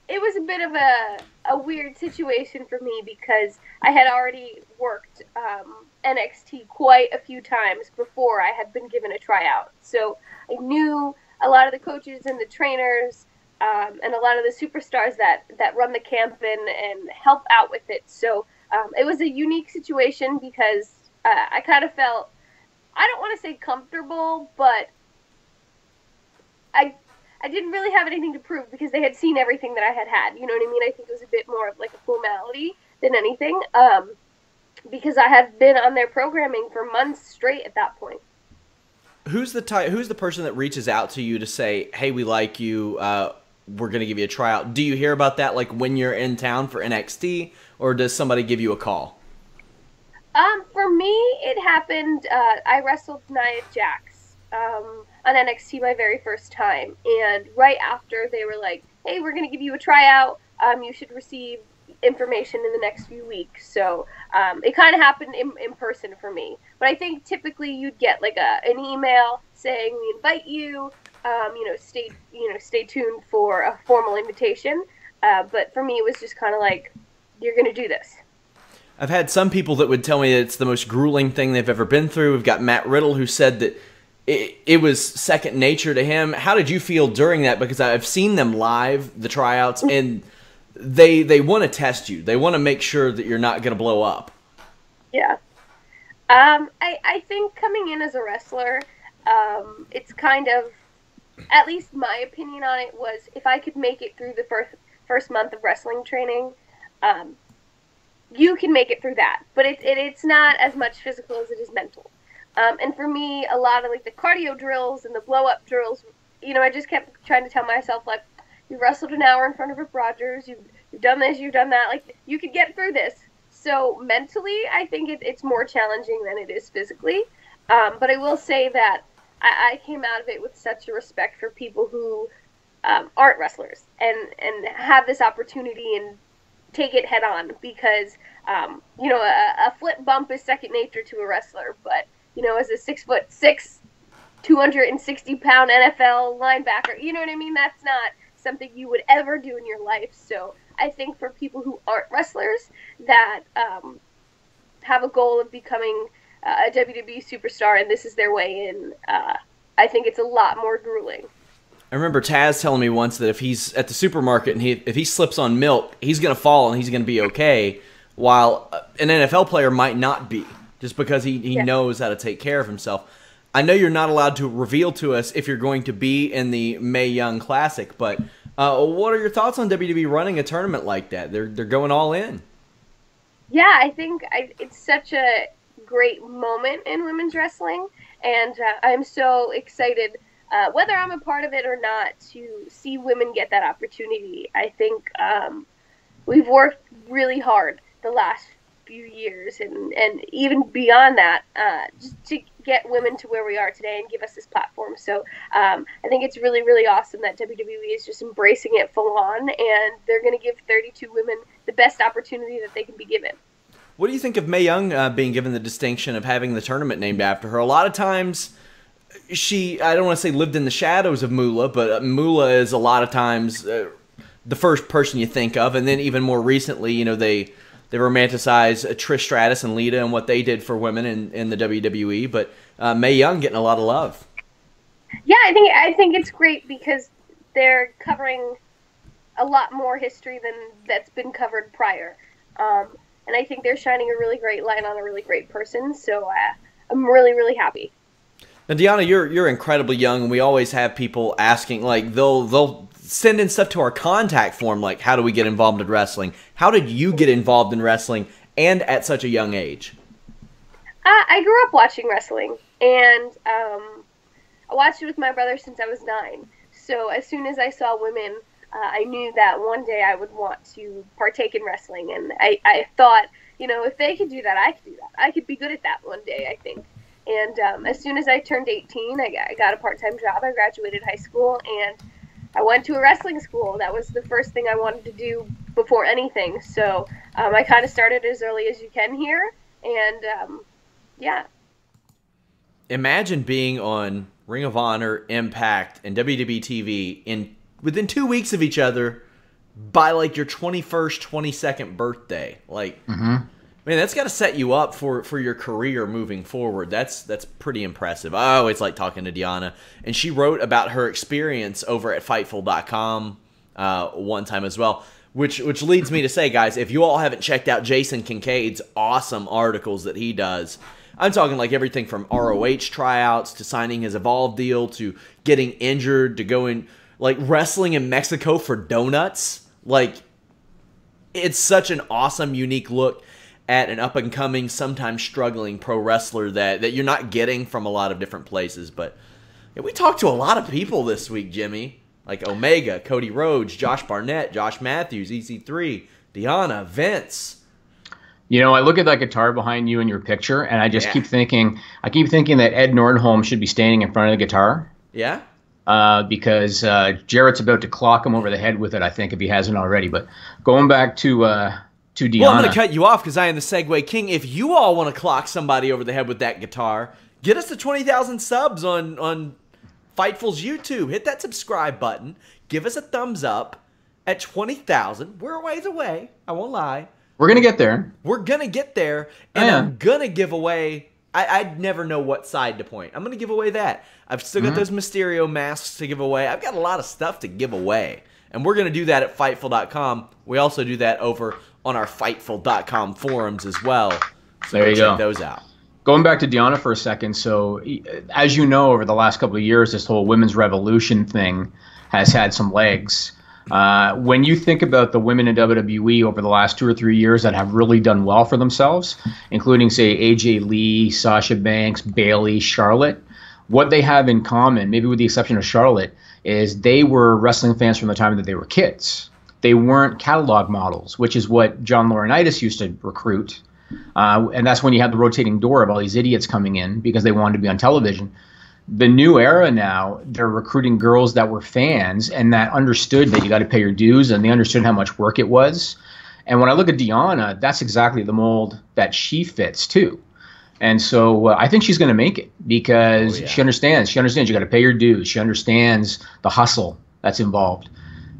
it was a bit of a weird situation for me because I had already worked NXT quite a few times before I had been given a tryout. So I knew a lot of the coaches and the trainers and a lot of the superstars that run the camp and help out with it. So it was a unique situation because I kind of felt, I don't want to say comfortable, but I didn't really have anything to prove because they had seen everything that I had had. You know what I mean? I think it was a bit more of like a formality than anything because I have been on their programming for months straight at that point. Who's the person that reaches out to you to say, hey, we like you, we're going to give you a tryout? Do you hear about that like when you're in town for NXT, or does somebody give you a call? For me, it happened, I wrestled Nia Jax on NXT my very first time, and right after they were like, hey, we're going to give you a tryout, you should receive information in the next few weeks. So it kind of happened in person for me. But I think typically you'd get like an email saying we invite you, stay tuned for a formal invitation. But for me, it was just kind of like, you're going to do this. I've had some people that would tell me that it's the most grueling thing they've ever been through. We've got Matt Riddle who said that it was second nature to him. How did you feel during that? Because I've seen them live, the tryouts, and they want to test you. They want to make sure that you're not going to blow up. Yeah. I think coming in as a wrestler, it's kind of, at least my opinion on it was, if I could make it through the first month of wrestling training, you can make it through that. But it's not as much physical as it is mental. And for me, a lot of like the cardio drills and the blow-up drills, I just kept trying to tell myself, like, you wrestled an hour in front of Rip Rogers, you've done this, you've done that, like, you could get through this. So mentally, I think it's more challenging than it is physically. But I will say that I came out of it with such a respect for people who aren't wrestlers and have this opportunity and take it head on because, a flip bump is second nature to a wrestler, but as a 6'6", 260-pound NFL linebacker, you know what I mean? That's not something you would ever do in your life. So I think for people who aren't wrestlers that have a goal of becoming a WWE superstar and this is their way in, I think it's a lot more grueling. I remember Taz telling me once that if he's at the supermarket and if he slips on milk, he's going to fall and he's going to be okay, while an NFL player might not be, just because he knows how to take care of himself. I know you're not allowed to reveal to us if you're going to be in the Mae Young Classic, but what are your thoughts on WWE running a tournament like that? They're going all in. Yeah, I think it's such a great moment in women's wrestling, and I'm so excited, whether I'm a part of it or not, to see women get that opportunity. I think we've worked really hard the last few years and even beyond that, just to get women to where we are today and give us this platform. So I think it's really, really awesome that WWE is just embracing it full on, and they're going to give 32 women the best opportunity that they can be given. What do you think of Mae Young being given the distinction of having the tournament named after her? A lot of times she, I don't want to say lived in the shadows of Moolah, but Moolah is a lot of times the first person you think of, and then even more recently, they romanticize Trish Stratus and Lita and what they did for women in the WWE, but Mae Young getting a lot of love. Yeah, I think it's great because they're covering a lot more history than that's been covered prior. And I think they're shining a really great light on a really great person, so I'm really, really happy. Now, Deonna, you're incredibly young, and we always have people asking, like, they'll send in stuff to our contact form, like, how do we get involved in wrestling? How did you get involved in wrestling, and at such a young age? I grew up watching wrestling, and I watched it with my brother since I was 9. So as soon as I saw women, I knew that one day I would want to partake in wrestling, and I thought, if they could do that, I could do that. I could be good at that one day, I think. And as soon as I turned 18, I got a part-time job. I graduated high school, and I went to a wrestling school. That was the first thing I wanted to do before anything. So I kind of started as early as you can here, and yeah. Imagine being on Ring of Honor, Impact, and WWE TV within 2 weeks of each other by like your 21st, 22nd birthday. Like, man, that's got to set you up for your career moving forward. That's pretty impressive. I always like talking to Deonna, and she wrote about her experience over at Fightful.com one time as well, which leads me to say, guys, if you all haven't checked out Jason Kincaid's awesome articles that he does, I'm talking like everything from ROH tryouts to signing his Evolve deal to getting injured to going like wrestling in Mexico for donuts. Like, it's such an awesome, unique look at an up-and-coming, sometimes struggling pro wrestler that you're not getting from a lot of different places. But yeah, we talked to a lot of people this week, Jimmy. Like Omega, Cody Rhodes, Josh Barnett, Josh Matthews, EC3, Deonna, Vince. You know, I look at that guitar behind you in your picture, and I just keep thinking that Ed Nordholm should be standing in front of the guitar. Yeah? Because Jarrett's about to clock him over the head with it, I think, if he hasn't already. But going back to Deonna. Well, I'm going to cut you off because I am the Segway King. If you all want to clock somebody over the head with that guitar, get us to 20,000 subs on Fightful's YouTube. Hit that subscribe button. Give us a thumbs up. At 20,000, we're a ways away. I won't lie. We're going to get there. We're going to get there, and I'm going to give away... I'd never know what side to point. I'm going to give away that. I've still got those Mysterio masks to give away. I've got a lot of stuff to give away, and we're going to do that at Fightful.com. We also do that over on our Fightful.com forums as well. So there you check go. those out. Going back to Deonna for a second, so as you know, over the last couple of years, this whole women's revolution thing has had some legs. When you think about the women in WWE over the last 2 or 3 years that have really done well for themselves, including, say, AJ Lee, Sasha Banks, Bayley, Charlotte, what they have in common, maybe with the exception of Charlotte, is they were wrestling fans from the time that they were kids. They weren't catalog models, which is what John Laurinaitis used to recruit. And that's when you had the rotating door of all these idiots coming in because they wanted to be on television. The new era now, they're recruiting girls that were fans and that understood that you got to pay your dues, and they understood how much work it was. And when I look at Deonna, that's exactly the mold that she fits too. And so I think she's going to make it because she understands. She understands you got to pay your dues. She understands the hustle that's involved.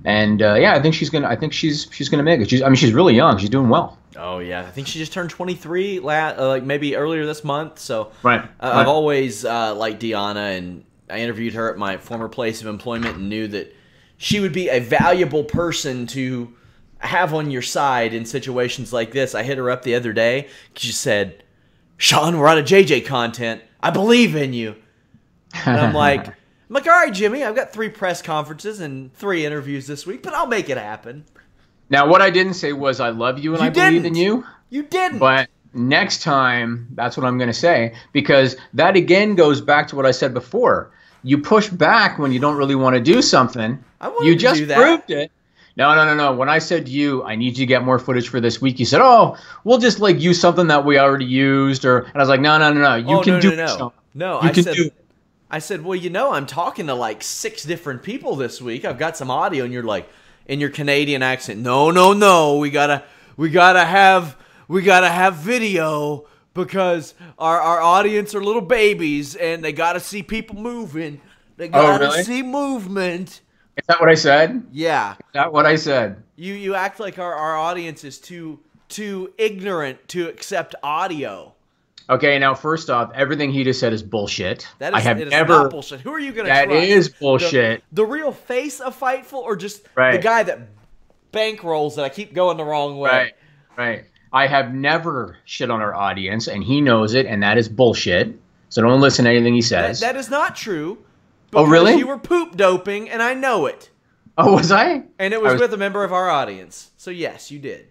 And I think she's gonna. I think she's gonna make it. She's really young. She's doing well. Oh yeah, I think she just turned 23, like maybe earlier this month. So right. I've always liked Deonna, and I interviewed her at my former place of employment and knew that she would be a valuable person to have on your side in situations like this. I hit her up the other day. She said, "Sean, we're out of JJ content. I believe in you." And I'm like, all right, Jimmy, I've got 3 press conferences and 3 interviews this week, but I'll make it happen. Now, what I didn't say was I love you and I believe in you. You didn't. But next time, that's what I'm going to say, because that again goes back to what I said before. You push back when you don't really want to do something. You just proved it. No. When I said to you, I need you to get more footage for this week, you said, oh, we'll just like use something that we already used. And I was like, no. You can do it. No, I said, well, I'm talking to like 6 different people this week. I've got some audio, and you're like, in your Canadian accent, no, we gotta have video because our audience are little babies and they gotta see people moving. They gotta see movement. Is that what I said? Yeah. Is that what I said? You act like our audience is too ignorant to accept audio. Okay, now first off, everything he just said is bullshit. It is not bullshit. Who are you going to trust? That is bullshit. The real face of Fightful, or just the guy that bankrolls that I keep going the wrong way? Right. I have never shit on our audience, and he knows it, and that is bullshit. So don't listen to anything he says. That is not true. Oh, really? You were poop doping, and I know it. Oh, was I? And it was with a member of our audience. So yes, you did.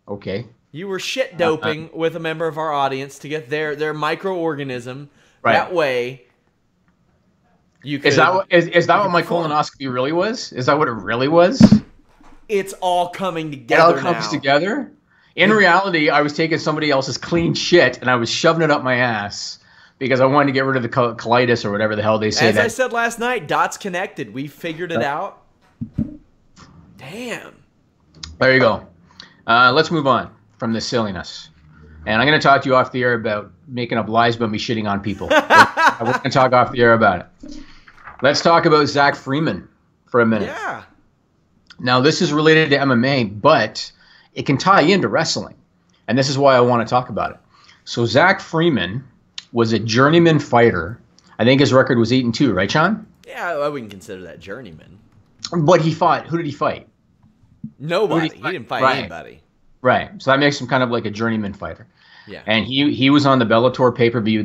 Okay. You were shit doping with a member of our audience to get their microorganism. Right. That way, you could. Is that what my colonoscopy really was? Is that what it really was? It's all coming together. It all comes together. In reality, I was taking somebody else's clean shit and I was shoving it up my ass because I wanted to get rid of the colitis or whatever the hell they say. As I said last night, dots connected. We figured it out. Damn. There you go. Let's move on from this silliness. And I'm going to talk to you off the air about making up lies about me shitting on people. We're going to talk off the air about it. Let's talk about Zach Freeman for a minute. Yeah. Now, this is related to MMA, but it can tie into wrestling. And this is why I want to talk about it. So Zach Freeman was a journeyman fighter. I think his record was 8-2, right, Sean? Yeah, I wouldn't consider that journeyman. But he fought. Who did he fight? Nobody. He didn't fight anybody. Right. So that makes him kind of like a journeyman fighter. Yeah. And he was on the Bellator pay-per-view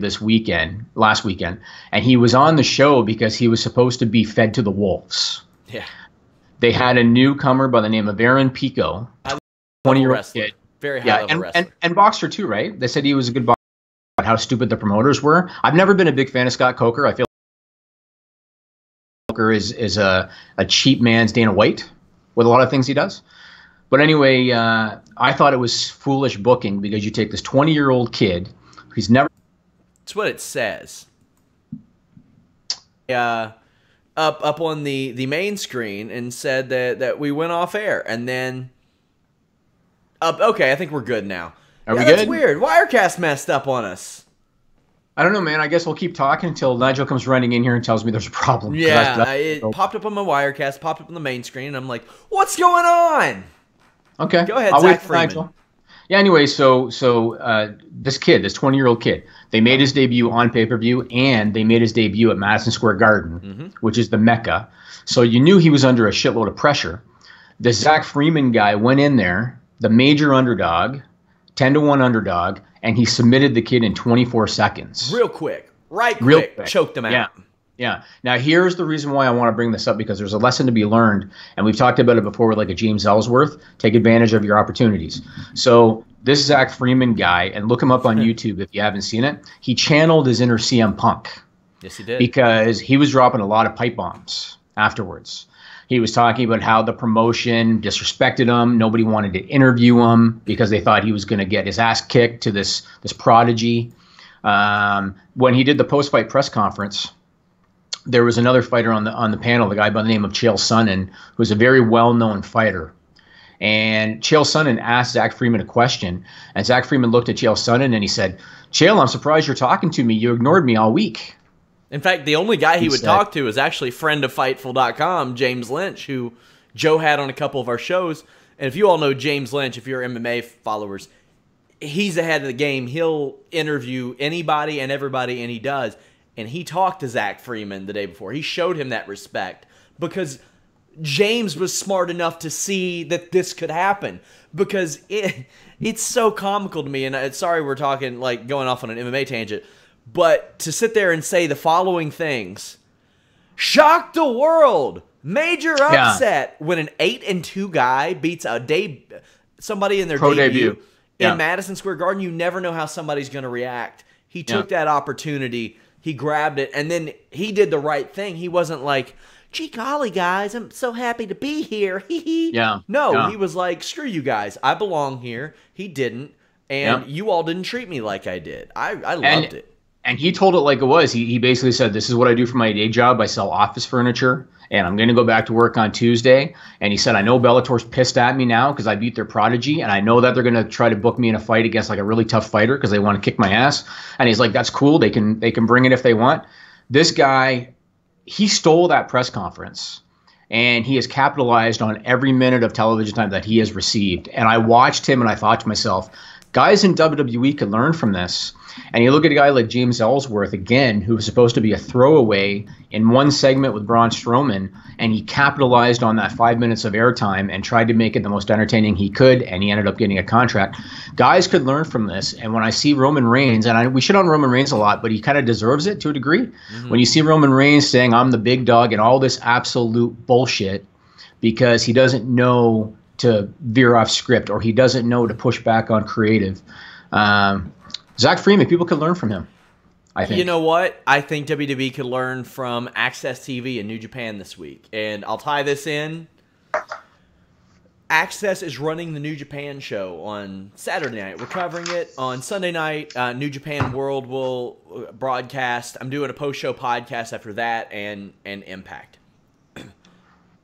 last weekend, and he was on the show because he was supposed to be fed to the wolves. Yeah. They had a newcomer by the name of Aaron Pico, 20-year-old kid. Very high-level wrestler. And boxer too, right? They said he was a good boxer. How stupid the promoters were. I've never been a big fan of Scott Coker. I feel like Coker is a cheap man's Dana White with a lot of things he does. But anyway, I thought it was foolish booking because you take this 20-year-old kid who's never. That's what it says. Up on the main screen and said that we went off air and then. Okay, I think we're good now. Are we good? That's weird. Wirecast messed up on us. I don't know, man. I guess we'll keep talking until Nigel comes running in here and tells me there's a problem. Yeah, it popped up on my Wirecast, popped up on the main screen, and I'm like, what's going on? Okay. Go ahead, I'll Zach wait for Freeman. Nigel. Yeah, anyway, so this kid, this 20-year-old kid, they made his debut on pay-per-view, and they made his debut at Madison Square Garden, which is the Mecca. So you knew he was under a shitload of pressure. The Zach Freeman guy went in there, the major underdog, 10-1 underdog, and he submitted the kid in 24 seconds. Real quick. Real quick. Choked him out. Yeah. Now, here's the reason why I want to bring this up, because there's a lesson to be learned, and we've talked about it before with like a James Ellsworth. Take advantage of your opportunities. So this Zach Freeman guy, and look him up on YouTube if you haven't seen it, he channeled his inner CM Punk. Yes, he did. Because he was dropping a lot of pipe bombs afterwards. He was talking about how the promotion disrespected him. Nobody wanted to interview him because they thought he was going to get his ass kicked to this prodigy. When he did the post-fight press conference, there was another fighter on the panel, the guy by the name of Chael Sonnen, who's a very well-known fighter. And Chael Sonnen asked Zach Freeman a question, and Zach Freeman looked at Chael Sonnen and he said, "Chael, I'm surprised you're talking to me. You ignored me all week." In fact, the only guy he would talk to is actually friend of Fightful.com, James Lynch, who Joe had on a couple of our shows. And if you all know James Lynch, if you're MMA followers, he's ahead of the game. He'll interview anybody and everybody, and he does. And he talked to Zach Freeman the day before. He showed him that respect because James was smart enough to see that this could happen. Because it's so comical to me, and sorry we're talking, like, going off on an MMA tangent, but to sit there and say the following things: shocked the world, major upset, when an 8-2 guy beats somebody in their debut in Madison Square Garden. You never know how somebody's going to react. He took that opportunity, he grabbed it, and then he did the right thing. He wasn't like, "Gee golly, guys, I'm so happy to be here." He was like, "Screw you guys, I belong here." He didn't, and you all didn't treat me like I did. I loved it. And he told it like it was. He basically said, "This is what I do for my day job. I sell office furniture, and I'm going to go back to work on Tuesday." And he said, "I know Bellator's pissed at me now because I beat their prodigy, and I know that they're going to try to book me in a fight against like a really tough fighter because they want to kick my ass." And he's like, "That's cool. They can bring it if they want." This guy, he stole that press conference, and he has capitalized on every minute of television time that he has received. And I watched him, and I thought to myself, guys in WWE could learn from this. And you look at a guy like James Ellsworth, again, who was supposed to be a throwaway in one segment with Braun Strowman, and he capitalized on that 5 minutes of airtime and tried to make it the most entertaining he could, and he ended up getting a contract. Guys could learn from this, and when I see Roman Reigns, and we shit on Roman Reigns a lot, but he kind of deserves it to a degree. Mm-hmm. When you see Roman Reigns saying, "I'm the big dog," and all this absolute bullshit because he doesn't know to veer off script or he doesn't know to push back on creative, Zach Freeman, people could learn from him, I think. You know what? I think WWE could learn from Access TV and New Japan this week. And I'll tie this in. Access is running the New Japan show on Saturday night. We're covering it on Sunday night. New Japan World will broadcast. I'm doing a post-show podcast after that and Impact.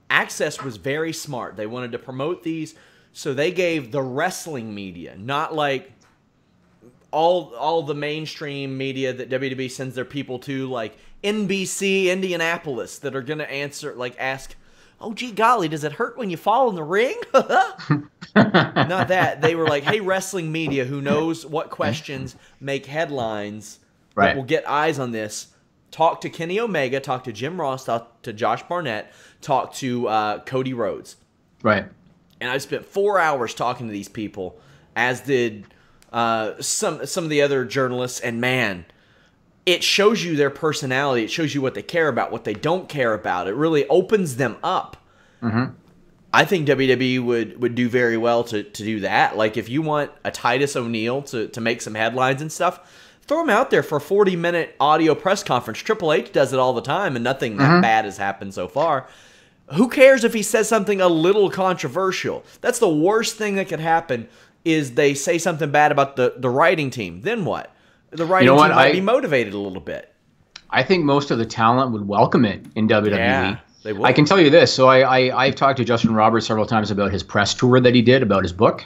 Access was very smart. They wanted to promote these, so they gave the wrestling media, not like all the mainstream media that WWE sends their people to, like NBC Indianapolis, that are going to ask, oh, gee golly, does it hurt when you fall in the ring? Not that. They were like, hey, wrestling media who knows what questions make headlines, that will get eyes on this, talk to Kenny Omega, talk to Jim Ross, talk to Josh Barnett, talk to Cody Rhodes. Right. And I spent 4 hours talking to these people, as did some of the other journalists, and man, it shows you their personality. It shows you what they care about, what they don't care about. It really opens them up. Mm-hmm. I think WWE would do very well to do that. Like, if you want a Titus O'Neil to make some headlines and stuff, throw him out there for a 40-minute audio press conference. Triple H does it all the time, and nothing that bad has happened so far. Who cares if he says something a little controversial? That's the worst thing that could happen, is they say something bad about the writing team. Then what? The writing team might be motivated a little bit. I think most of the talent would welcome it in WWE. Yeah, they would. I can tell you this. So I've talked to Justin Roberts several times about his press tour that he did about his book.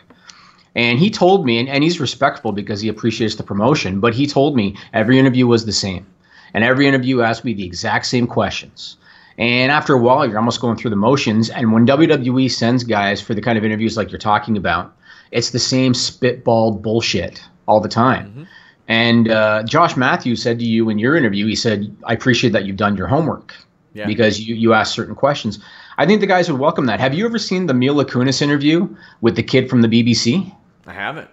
And he told me, and he's respectful because he appreciates the promotion, but he told me every interview was the same. And every interview asked me the exact same questions. And after a while, you're almost going through the motions. And when WWE sends guys for the kind of interviews like you're talking about, it's the same spitball bullshit all the time. Mm-hmm. And Josh Matthews said to you in your interview, he said, I appreciate that you've done your homework because you asked certain questions. I think the guys would welcome that. Have you ever seen the Mila Kunis interview with the kid from the BBC? I haven't.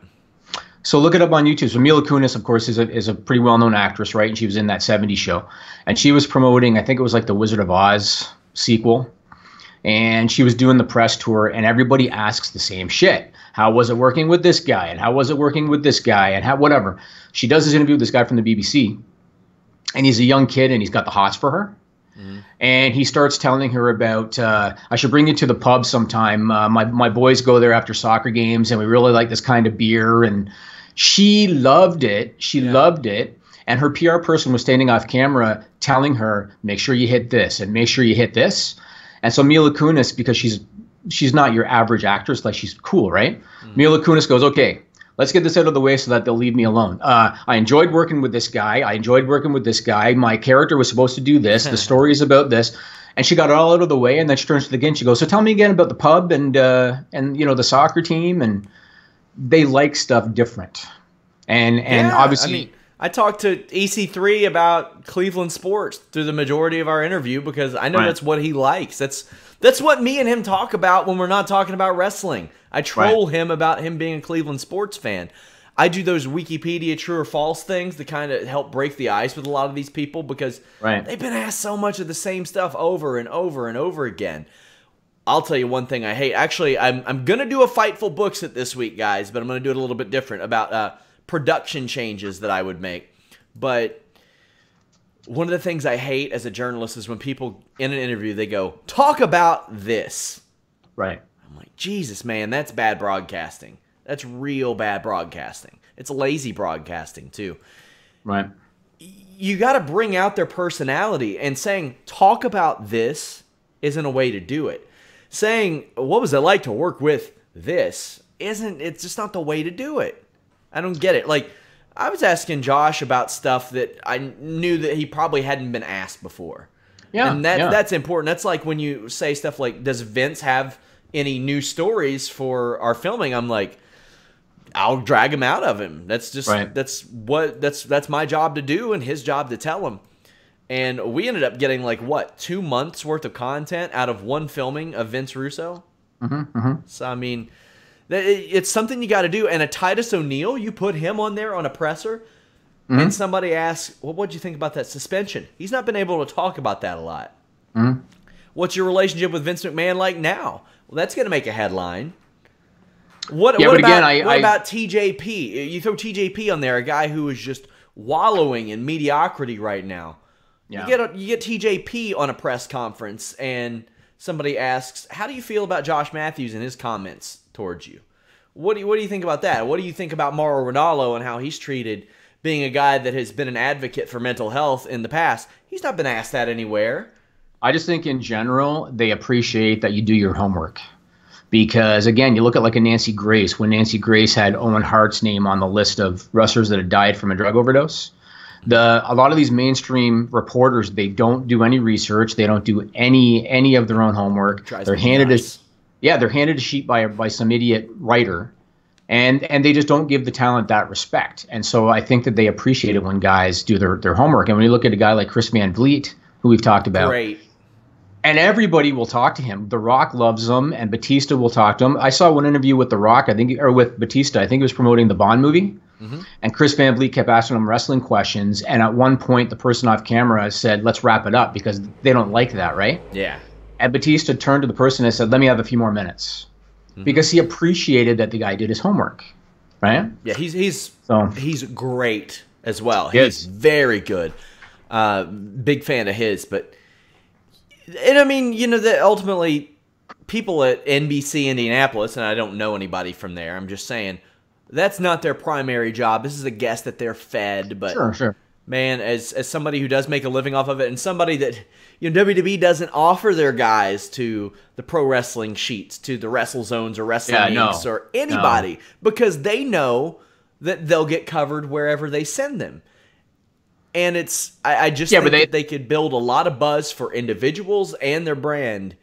So look it up on YouTube. So Mila Kunis, of course, is a pretty well-known actress, right? And she was in that 70s show. And she was promoting, I think it was like the Wizard of Oz sequel. And she was doing the press tour, and everybody asks the same shit. How was it working with this guy? And how was it working with this guy? And how, whatever. She does this interview with this guy from the BBC, and he's a young kid, and he's got the hots for her. Mm-hmm. And he starts telling her about, I should bring you to the pub sometime. My boys go there after soccer games, and we really like this kind of beer. And she loved it. She loved it. And her PR person was standing off camera telling her, make sure you hit this and make sure you hit this. And so Mila Kunis, because she's not your average actress, like she's cool, right? Mm-hmm. Mila Kunis goes, okay, let's get this out of the way so that they'll leave me alone. I enjoyed working with this guy. I enjoyed working with this guy. My character was supposed to do this. The story is about this. And she got it all out of the way, and then she turns to the again. She goes, so tell me again about the pub and you know, the soccer team. And they like stuff different. And obviously... I mean, I talked to EC3 about Cleveland sports through the majority of our interview because I know that's what he likes. That's what me and him talk about when we're not talking about wrestling. I troll him about him being a Cleveland sports fan. I do those Wikipedia true or false things to kind of help break the ice with a lot of these people because they've been asked so much of the same stuff over and over and over again. I'll tell you one thing I hate. Actually, I'm going to do a Fightful Books it this week, guys, but I'm going to do it a little bit different about production changes that I would make. But one of the things I hate as a journalist is when people in an interview, they go, talk about this. Right. I'm like, Jesus, man, that's bad broadcasting. That's real bad broadcasting. It's lazy broadcasting, too. Right. You got to bring out their personality, and saying, talk about this isn't a way to do it. Saying, what was it like to work with this it's just not the way to do it. I don't get it. Like, I was asking Josh about stuff that I knew that he probably hadn't been asked before. Yeah. And that's important. That's like when you say stuff like, does Vince have any new stories for our filming? I'm like, I'll drag him out of him. That's just that's my job to do and his job to tell him. And we ended up getting like 2 months worth of content out of one filming of Vince Russo. Mm-hmm, mm-hmm. So I mean, it's something you got to do. And a Titus O'Neil, you put him on there on a presser, and somebody asks, well, what'd you think about that suspension? He's not been able to talk about that a lot. Mm-hmm. What's your relationship with Vince McMahon like now? Well, that's going to make a headline. What about TJP? You throw TJP on there, a guy who is just wallowing in mediocrity right now. Yeah. You get TJP on a press conference, and somebody asks, how do you feel about Josh Matthews and his comments towards you? What do you think about that? What do you think about Mauro Ranallo and how he's treated, being a guy that has been an advocate for mental health in the past? He's not been asked that anywhere. I just think in general, they appreciate that you do your homework. Because, again, you look at like a Nancy Grace. When Nancy Grace had Owen Hart's name on the list of wrestlers that had died from a drug overdose, a lot of these mainstream reporters, they don't do any research. They don't do any of their own homework. They're handed a sheet by some idiot writer, and they just don't give the talent that respect. And so I think that they appreciate it when guys do their homework. And when you look at a guy like Chris Van Vliet, who we've talked about, great. And everybody will talk to him. The Rock loves him, and Batista will talk to him. I saw one interview with The Rock, with Batista. I think he was promoting the Bond movie. Mm-hmm. And Chris Van Vliet kept asking him wrestling questions. And at one point, the person off camera said, let's wrap it up, because they don't like that, right? Yeah. And Batista turned to the person and said, let me have a few more minutes. Mm-hmm. Because he appreciated that the guy did his homework, right? Yeah, he's great as well. He's very good. Big fan of his, but... And I mean, that ultimately people at NBC Indianapolis, and I don't know anybody from there, I'm just saying, that's not their primary job. This is a guest that they're fed, but sure. Man, as somebody who does make a living off of it, and somebody that WWE doesn't offer their guys to the pro wrestling sheets, to the Wrestle Zones or Wrestling Incs or anybody, because they know that they'll get covered wherever they send them. And I just think that they could build a lot of buzz for individuals and their brand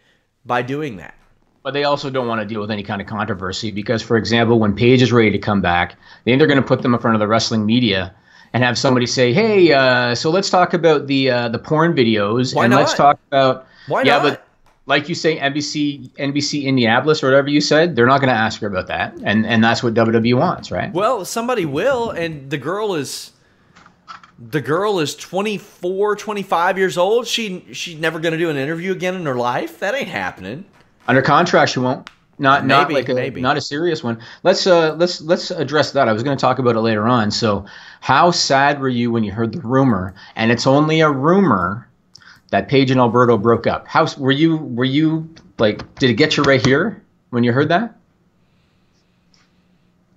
by doing that. But they also don't want to deal with any kind of controversy because, for example, when Paige is ready to come back, they think they're going to put them in front of the wrestling media and have somebody say, hey, so let's talk about the porn videos. Why not? Let's talk about... Why not? But like you say, NBC Indianapolis or whatever you said, they're not going to ask her about that. And that's what WWE wants, right? Well, somebody will, and the girl is 24, 25 years old. She's never going to do an interview again in her life. That ain't happening. Under contract, she won't. Not a serious one. Let's address that. I was going to talk about it later on. So, how sad were you when you heard the rumor? And it's only a rumor that Paige and Alberto broke up. How were you like? Did it get you right here when you heard that?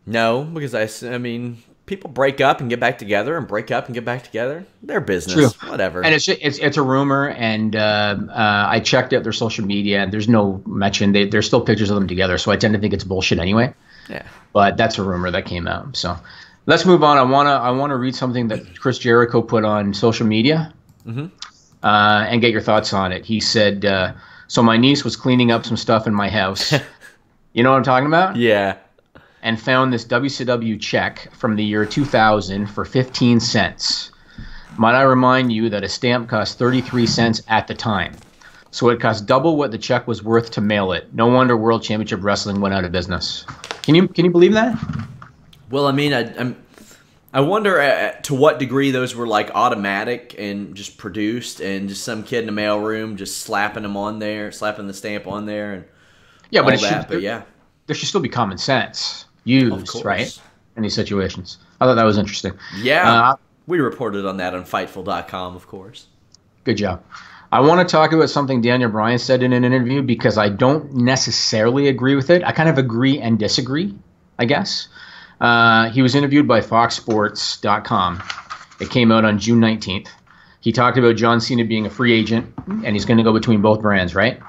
No, because I mean, people break up and get back together, and break up and get back together. Their business, true. Whatever. And it's a rumor, and I checked out their social media, and there's no mention. There's still pictures of them together, so I tend to think it's bullshit anyway. Yeah. But that's a rumor that came out. So let's move on. I wanna read something that Chris Jericho put on social media, and get your thoughts on it. He said, "So my niece was cleaning up some stuff in my house. You know what I'm talking about? Yeah." And found this WCW check from the year 2000 for 15 cents. Might I remind you that a stamp cost 33 cents at the time. So it cost double what the check was worth to mail it. No wonder World Championship Wrestling went out of business. Can you believe that? Well, I mean, I wonder to what degree those were like automatic and just produced, and just some kid in the mailroom just slapping the stamp on there, and there should still be common sense used, right, in these situations. I thought that was interesting. Yeah, we reported on that on Fightful.com, of course. Good job. I want to talk about something Daniel Bryan said in an interview because I don't necessarily agree with it. I kind of agree and disagree, I guess. He was interviewed by FoxSports.com. It came out on June 19th. He talked about John Cena being a free agent, and he's going to go between both brands, right?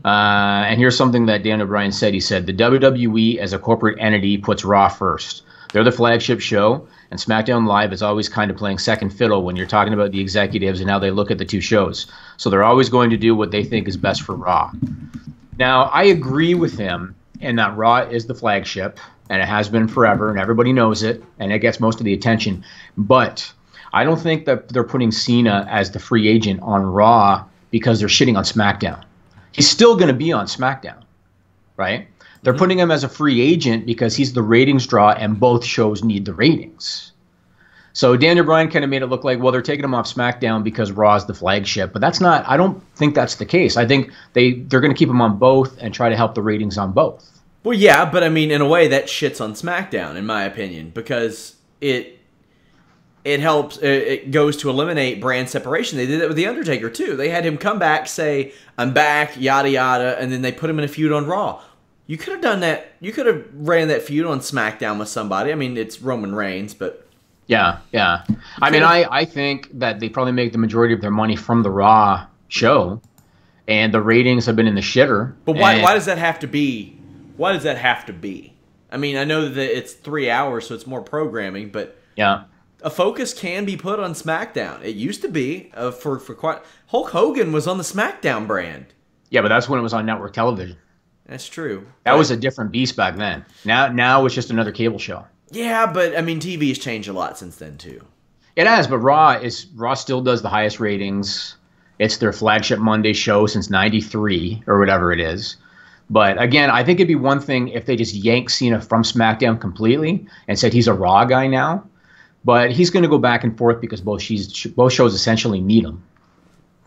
And here's something that Daniel Bryan said. He said, the WWE as a corporate entity puts Raw first. They're the flagship show, and SmackDown Live is always kind of playing second fiddle when you're talking about the executives and how they look at the two shows. So they're always going to do what they think is best for Raw. Now, I agree with him in that Raw is the flagship, and it has been forever, and everybody knows it, and it gets most of the attention. But I don't think that they're putting Cena as the free agent on Raw because they're shitting on SmackDown. He's still going to be on SmackDown, right? They're putting him as a free agent because he's the ratings draw, and both shows need the ratings. So Daniel Bryan kind of made it look like, well, they're taking him off SmackDown because Raw is the flagship. But that's not – I don't think that's the case. I think they're going to keep him on both and try to help the ratings on both. Well, yeah, but I mean, in a way, that shits on SmackDown, in my opinion, because it helps. It goes to eliminate brand separation. They did that with The Undertaker, too. They had him come back, say, I'm back, yada, yada, and then they put him in a feud on Raw. You could have done that. You could have ran that feud on SmackDown with somebody. I mean, it's Roman Reigns, but... Yeah. I mean, I think that they probably make the majority of their money from the Raw show, and the ratings have been in the shitter. But why does that have to be? Why does that have to be? I mean, I know that it's 3 hours, so it's more programming, but yeah, a focus can be put on SmackDown. It used to be for quite. Hulk Hogan was on the SmackDown brand. Yeah, but that's when it was on network television. That's true. That was a different beast back then. Now it's just another cable show. Yeah, but I mean, TV has changed a lot since then too. It has, but Raw still does the highest ratings. It's their flagship Monday show since '93 or whatever it is. But again, I think it'd be one thing if they just yanked Cena from SmackDown completely and said he's a Raw guy now. But he's going to go back and forth because both shows essentially need him.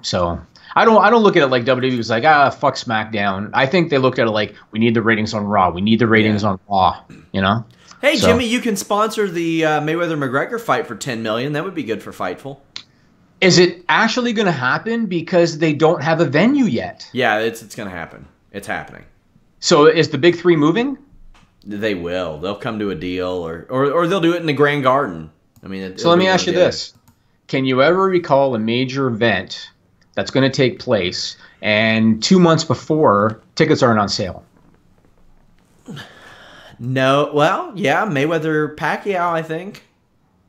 So I don't look at it like WWE was like, fuck SmackDown. I think they looked at it like, we need the ratings on Raw. We need the ratings on Raw. You know. Hey, so, Jimmy, you can sponsor the Mayweather-McGregor fight for $10 million. That would be good for Fightful. Is it actually going to happen because they don't have a venue yet? Yeah, it's going to happen. It's happening. So is the big three moving? They will. They'll come to a deal, or they'll do it in the Grand Garden. I mean, so let me ask you this: can you ever recall a major event that's going to take place, and 2 months before tickets aren't on sale? No. Well, yeah, Mayweather-Pacquiao, I think.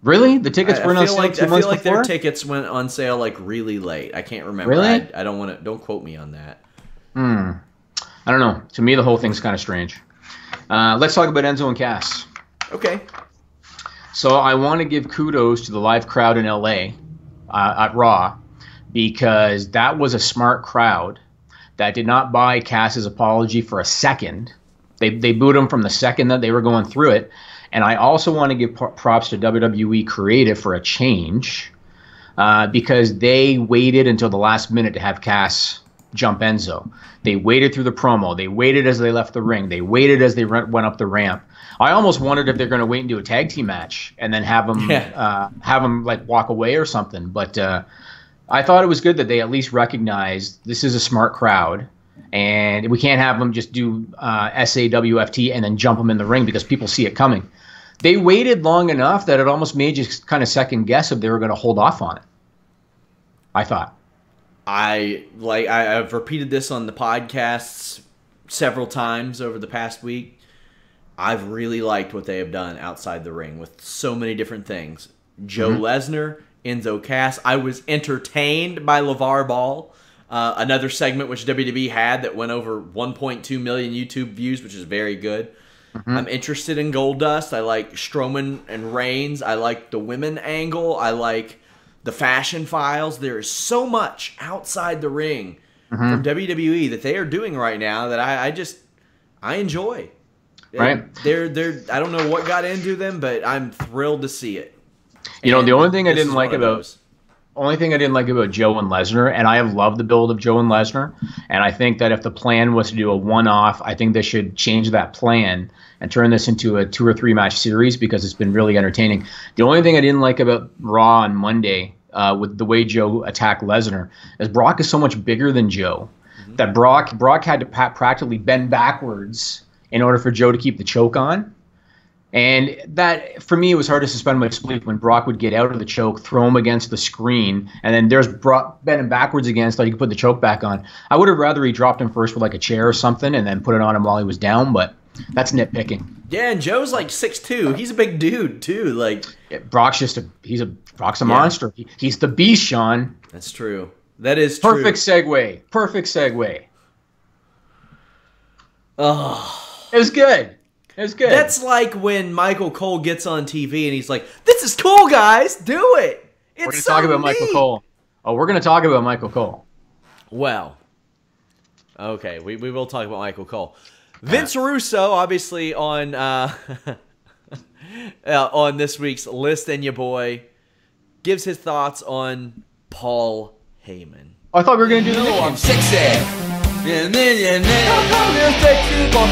Really? The tickets weren't on sale 2 months before? I feel like their tickets went on sale like really late. I can't remember. Really? I don't want to. Don't quote me on that. I don't know. To me, the whole thing's kind of strange. Let's talk about Enzo and Cass. Okay. So I want to give kudos to the live crowd in LA at Raw, because that was a smart crowd that did not buy Cass's apology for a second. They booed him from the second that they were going through it. And I also want to give props to WWE Creative for a change, because they waited until the last minute to have Cass jump Enzo. They waited through the promo. They waited as they left the ring. They waited as they went up the ramp. I almost wondered if they're going to wait and do a tag team match and then have them like walk away or something. But I thought it was good that they at least recognized this is a smart crowd, and we can't have them just do SAWFT and then jump them in the ring because people see it coming. They waited long enough that it almost made you kind of second guess if they were going to hold off on it, I thought. I've repeated this on the podcasts several times over the past week. I've really liked what they have done outside the ring with so many different things. Joe Lesnar, Enzo Cass. I was entertained by LeVar Ball. Another segment which WWE had that went over 1.2 million YouTube views, which is very good. I'm interested in Goldust. I like Strowman and Reigns. I like the women angle. I like the Fashion Files. There is so much outside the ring from WWE that they are doing right now that I enjoy. Right. They're I don't know what got into them, but I'm thrilled to see it. You know, the only thing I didn't like about Joe and Lesnar, and I have loved the build of Joe and Lesnar, and I think that if the plan was to do a one-off, I think they should change that plan and turn this into a 2 or 3 match series, because it's been really entertaining. The only thing I didn't like about Raw on Monday with the way Joe attacked Lesnar is Brock is so much bigger than Joe that Brock had to practically bend backwards in order for Joe to keep the choke on. And that, for me, it was hard to suspend my disbelief when Brock would get out of the choke, throw him against the screen, and then there's Brock bending backwards again so he could put the choke back on. I would have rather he dropped him first with like a chair or something and then put it on him while he was down, but that's nitpicking. Yeah, and Joe's like 6'2". He's a big dude, too. Like Brock's a monster. He's the beast, Sean. That's true. That is true. Perfect segue. Oh. It was good. That's like when Michael Cole gets on TV and he's like, "This is cool, guys. Do it." We're going to talk about Michael Cole. Oh, we're going to talk about Michael Cole. Well, okay, we will talk about Michael Cole. Vince Russo, obviously on on this week's list, and your boy gives his thoughts on Paul Heyman. Oh, I thought we were going to do the I'm sexy. And then, come here, sexy boy.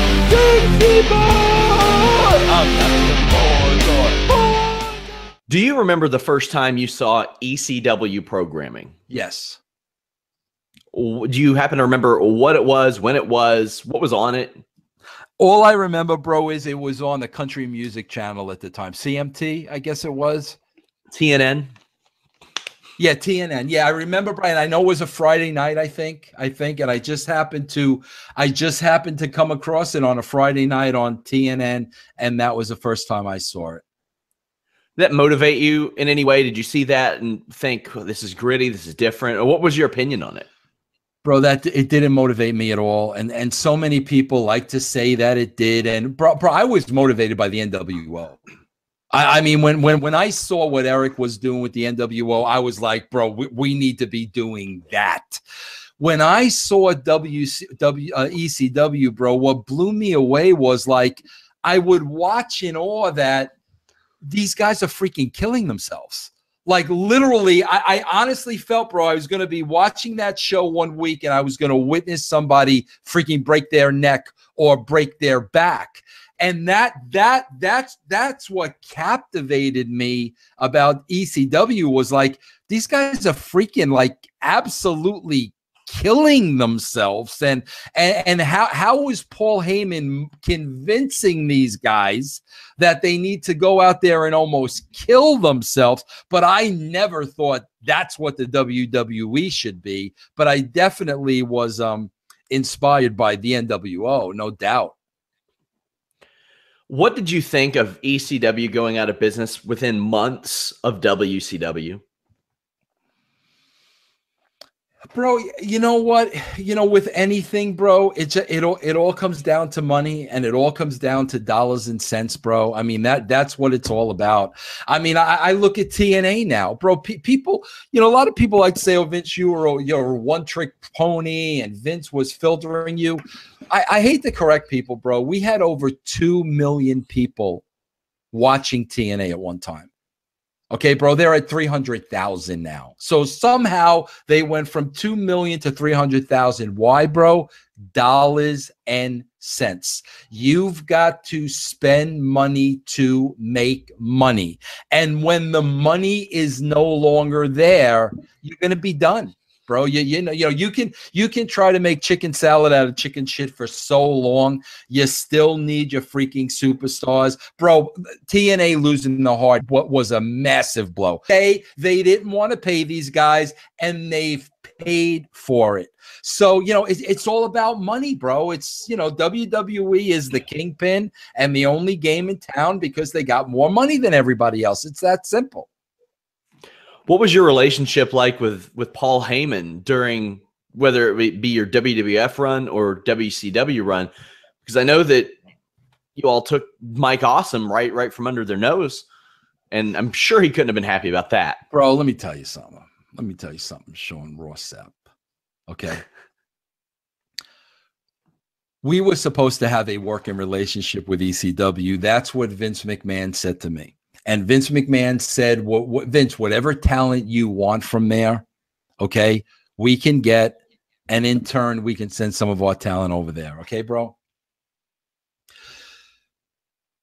I'm not the boy. Do you remember the first time you saw ECW programming? Yes. Do you happen to remember what it was, when it was, what was on it? All I remember, bro, is it was on the country music channel at the time. CMT, I guess it was. TNN? Yeah, TNN. Yeah, I remember, Brian. I know it was a Friday night, I think, and I just happened to come across it on a Friday night on TNN, and that was the first time I saw it. Did that motivate you in any way? Did you see that and think, oh, this is gritty, this is different? Or what was your opinion on it? Bro, that it didn't motivate me at all, and so many people like to say that it did. And bro, I was motivated by the NWO. I mean, when I saw what Eric was doing with the NWO, I was like, bro, we need to be doing that. When I saw ECW, bro, what blew me away was like I would watch in awe that these guys are freaking killing themselves. Like literally, I honestly felt, bro, I was going to be watching that show one week and I was going to witness somebody freaking break their neck or break their back. And that's what captivated me about ECW was like, these guys are freaking like absolutely killing themselves. And how was Paul Heyman convincing these guys that they need to go out there and almost kill themselves? But I never thought that's what the WWE should be. But I definitely was inspired by the NWO, no doubt. What did you think of ECW going out of business within months of WCW? Bro, you know what? You know, with anything, bro, it all comes down to money, and it all comes down to dollars and cents, bro. I mean, that's what it's all about. I mean, I look at TNA now, bro. People, you know, a lot of people like to say, "Oh, Vince, you're a one-trick pony," and Vince was filtering you. I hate to correct people, bro. We had over 2 million people watching TNA at one time. Okay, bro, they're at 300,000 now. So somehow they went from 2 million to 300,000. Why, bro? Dollars and cents. You've got to spend money to make money. And when the money is no longer there, you're going to be done. Bro, you know, you can try to make chicken salad out of chicken shit for so long. You still need your freaking superstars. Bro, TNA losing the heart was a massive blow. They didn't want to pay these guys, and they've paid for it. So, you know, it's all about money, bro. It's, you know, WWE is the kingpin and the only game in town because they got more money than everybody else. It's that simple. What was your relationship like with Paul Heyman during, whether it be your WWF run or WCW run? Because I know that you all took Mike Awesome right from under their nose, and I'm sure he couldn't have been happy about that. Bro, let me tell you something. Sean Ross Sapp. Okay. We were supposed to have a working relationship with ECW. That's what Vince McMahon said to me. And Vince McMahon said, Vince, whatever talent you want from there, okay, we can get, and in turn, we can send some of our talent over there. Okay, bro?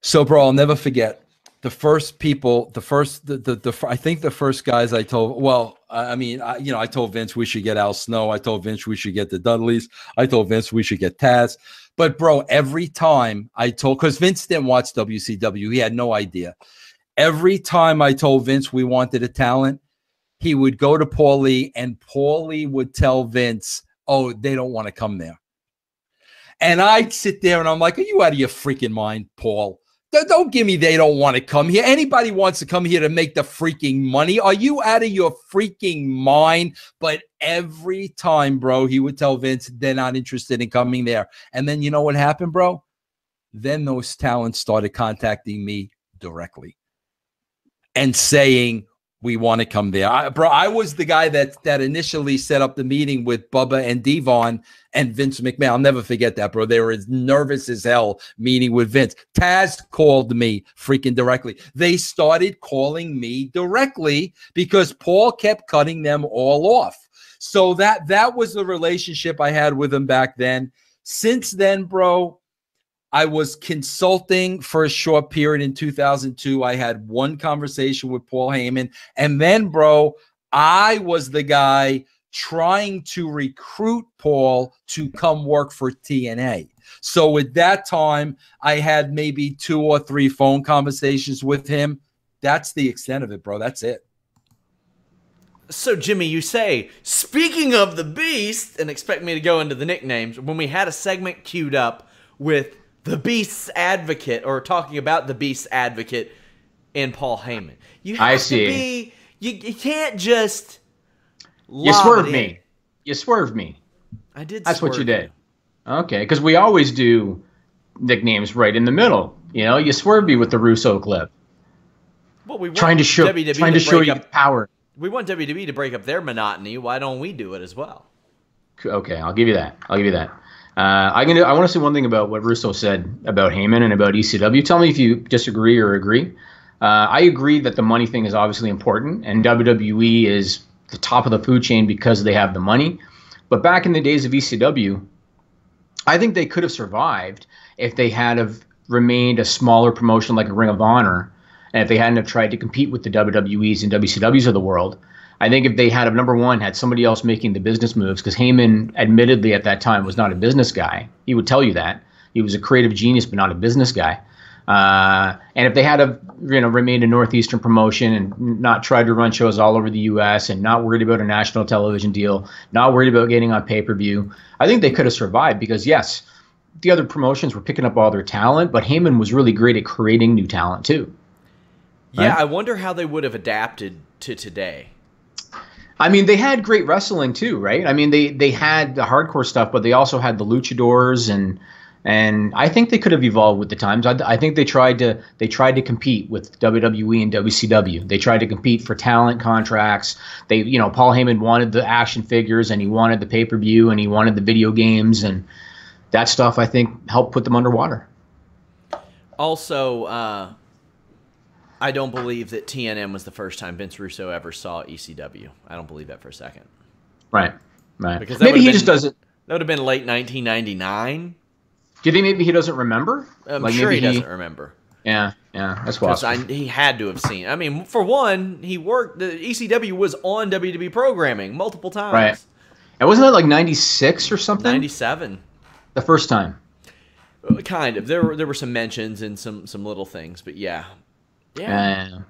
So, bro, I'll never forget the first people, I think the first guys I told, well, I mean, I told Vince we should get Al Snow. I told Vince we should get the Dudleys. I told Vince we should get Taz. But, bro, every time I told, because Vince didn't watch WCW, he had no idea. Every time I told Vince we wanted a talent, he would go to Paulie, and Paulie would tell Vince, oh, they don't want to come there. And I'd sit there and I'm like, are you out of your freaking mind, Paul? Don't give me they don't want to come here. Anybody wants to come here to make the freaking money. Are you out of your freaking mind? But every time, bro, he would tell Vince they're not interested in coming there. And then you know what happened, bro? Then those talents started contacting me directly and saying, we want to come there. I was the guy that initially set up the meeting with Bubba and Devon and Vince McMahon. I'll never forget that, bro. They were as nervous as hell meeting with Vince. Taz called me freaking directly. They started calling me directly because Paul kept cutting them all off. So that was the relationship I had with him back then. Since then, bro, I was consulting for a short period in 2002. I had one conversation with Paul Heyman. And then, bro, I was the guy trying to recruit Paul to come work for TNA. So at that time, I had maybe 2 or 3 phone conversations with him. That's the extent of it, bro. That's it. So, Jimmy, you say, speaking of the Beast, and expect me to go into the nicknames, when we had a segment queued up with the Beast's advocate, or talking about the Beast's advocate and Paul Heyman. You have to be, you can't just You swerved me. You swerved me. I did. That's what you did. Okay, because we always do nicknames right in the middle. You know, you swerved me with the Russo clip. Well, we want trying to show you power. We want WWE to break up their monotony. Why don't we do it as well? Okay, I'll give you that. I want to say one thing about what Russo said about Heyman and about ECW. Tell me if you disagree or agree. I agree that the money thing is obviously important, and WWE is the top of the food chain because they have the money. But back in the days of ECW, I think they could have survived if they had have remained a smaller promotion like a Ring of Honor, and if they hadn't have tried to compete with the WWEs and WCWs of the world. I think if they had, number one, had somebody else making the business moves, because Heyman, admittedly at that time, was not a business guy. He would tell you that. He was a creative genius, but not a business guy. And if they had remained a Northeastern promotion and not tried to run shows all over the U.S. and not worried about a national television deal, not worried about getting on pay-per-view, I think they could have survived because, yes, the other promotions were picking up all their talent, but Heyman was really great at creating new talent too. Right? Yeah, I wonder how they would have adapted to today. I mean, they had great wrestling too, right? I mean, they had the hardcore stuff, but they also had the luchadors, and I think they could have evolved with the times. I think they tried to compete with WWE and WCW. They tried to compete for talent contracts. Paul Heyman wanted the action figures, and he wanted the pay-per-view, and he wanted the video games, and that stuff I think helped put them underwater. Also, I don't believe that TNM was the first time Vince Russo ever saw ECW. I don't believe that for a second. Right. Because maybe he just doesn't. That would have been late 1999. Do you think maybe he doesn't remember? I'm sure he doesn't remember. Yeah, that's possible. He had to have seen. I mean, for one, he worked. The ECW was on WWE programming multiple times. Right. And wasn't that like 96 or something? 97. The first time. Kind of. There were some mentions and some little things, but yeah. Oh,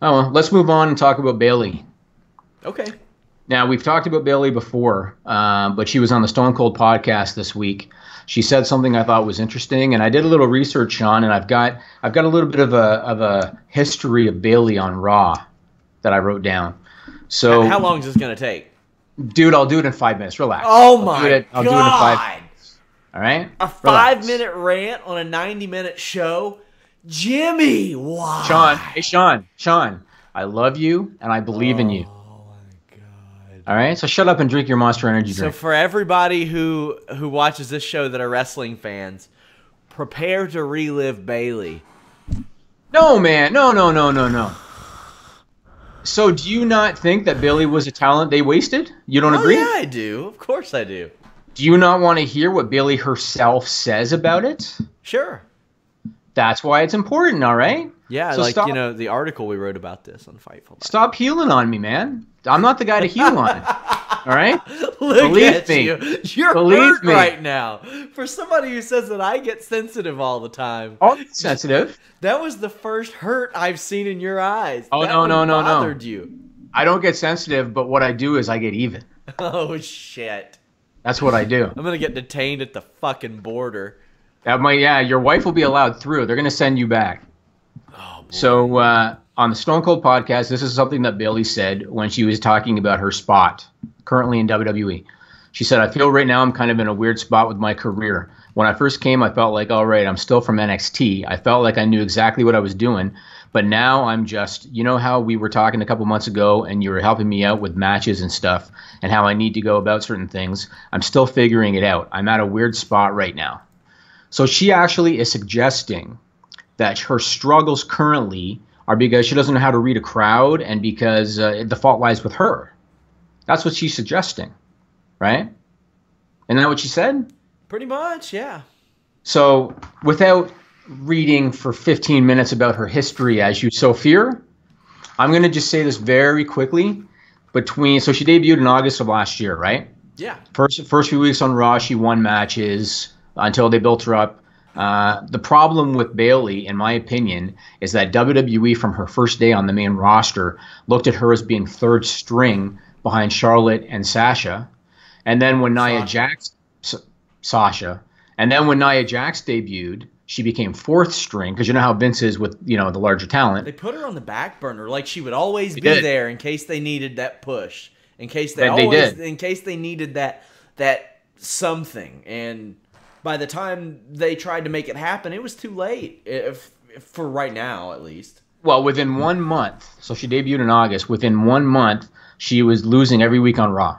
well, let's move on and talk about Bayley. Okay. Now, we've talked about Bayley before, but she was on the Stone Cold podcast this week. She said something I thought was interesting, and I did a little research, Sean, and I've got a little bit of a history of Bayley on Raw that I wrote down. So how long is this going to take? Dude, I'll do it in 5 minutes. Relax. Oh, my God. I'll do it in 5 minutes. All right? A 5-minute rant on a 90-minute show? Jimmy, why? Sean, hey, Sean, I love you, and I believe in you. Oh, my God. All right? So shut up and drink your Monster Energy drink. So for everybody who watches this show that are wrestling fans, prepare to relive Bayley. No, man. No. So do you not think that Bayley was a talent they wasted? You don't agree? Yeah, I do. Of course I do. Do you not want to hear what Bayley herself says about it? Sure. That's why it's important, all right? Yeah, so the article we wrote about this on Fightful. Stop healing on me, man. I'm not the guy to heal on. All right? Believe me. You're hurt right now. For somebody who says that I get sensitive all the time. I'll get sensitive. That was the first hurt I've seen in your eyes. Oh, that no. bothered you. I don't get sensitive, but what I do is I get even. Oh, shit. That's what I do. I'm going to get detained at the fucking border. Your wife will be allowed through. They're going to send you back. Oh, boy. So on the Stone Cold podcast, this is something that Bayley said when she was talking about her spot currently in WWE. She said, I feel right now I'm kind of in a weird spot with my career. When I first came, I felt like, all right, I'm still from NXT. I felt like I knew exactly what I was doing. But now I'm just, you know how we were talking a couple months ago and you were helping me out with matches and stuff and how I need to go about certain things. I'm still figuring it out. I'm at a weird spot right now. So she actually is suggesting that her struggles currently are because she doesn't know how to read a crowd and because the fault lies with her. That's what she's suggesting, right? Isn't that what she said? Pretty much, yeah. So without reading for 15 minutes about her history as you so fear, I'm going to just say this very quickly. So she debuted in August of last year, right? Yeah. First few weeks on Raw, she won matches until they built her up. The problem with Bayley, in my opinion, is that WWE from her first day on the main roster looked at her as being third string behind Charlotte and Sasha. And then when Nia Jax debuted, she became fourth string, because you know how Vince is with, the larger talent. They put her on the back burner, like she would always be there in case they needed that push, in case they needed that something. And by the time they tried to make it happen, it was too late, if for right now at least. Well, within 1 month, so she debuted in August, within 1 month, she was losing every week on Raw.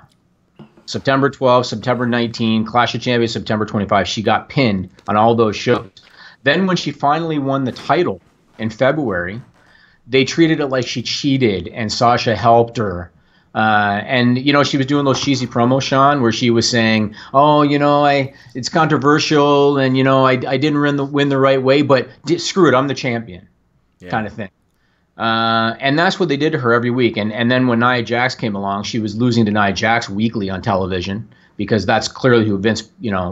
September 12, September 19, Clash of Champions, September 25. She got pinned on all those shows. Then when she finally won the title in February, they treated it like she cheated and Sasha helped her. And she was doing those cheesy promos, Sean, where she was saying, "Oh, it's controversial, and I didn't win the right way, but screw it, I'm the champion," kind of thing. And that's what they did to her every week. And then when Nia Jax came along, she was losing to Nia Jax weekly on television, because that's clearly who Vince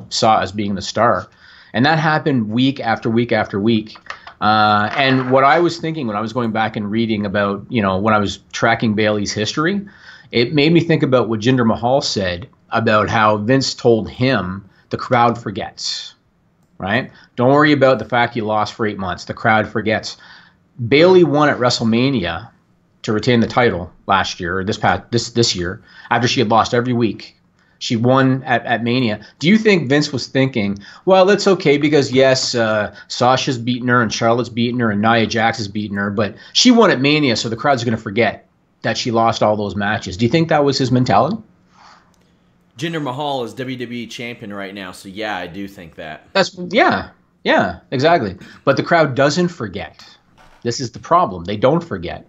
saw as being the star. And that happened week after week after week. And what I was thinking when I was going back and reading about, when I was tracking Bayley's history, it made me think about what Jinder Mahal said about how Vince told him the crowd forgets, right? Don't worry about the fact you lost for 8 months. The crowd forgets. Bayley won at WrestleMania to retain the title last year, or this year, after she had lost every week. She won at Mania. Do you think Vince was thinking, well, that's okay because, yes, Sasha's beaten her and Charlotte's beaten her and Nia Jax has beaten her, but she won at Mania, so the crowd's going to forget that she lost all those matches. Do you think that was his mentality? Jinder Mahal is WWE champion right now, so yeah, I do think that. Yeah, exactly. But the crowd doesn't forget. This is the problem. They don't forget.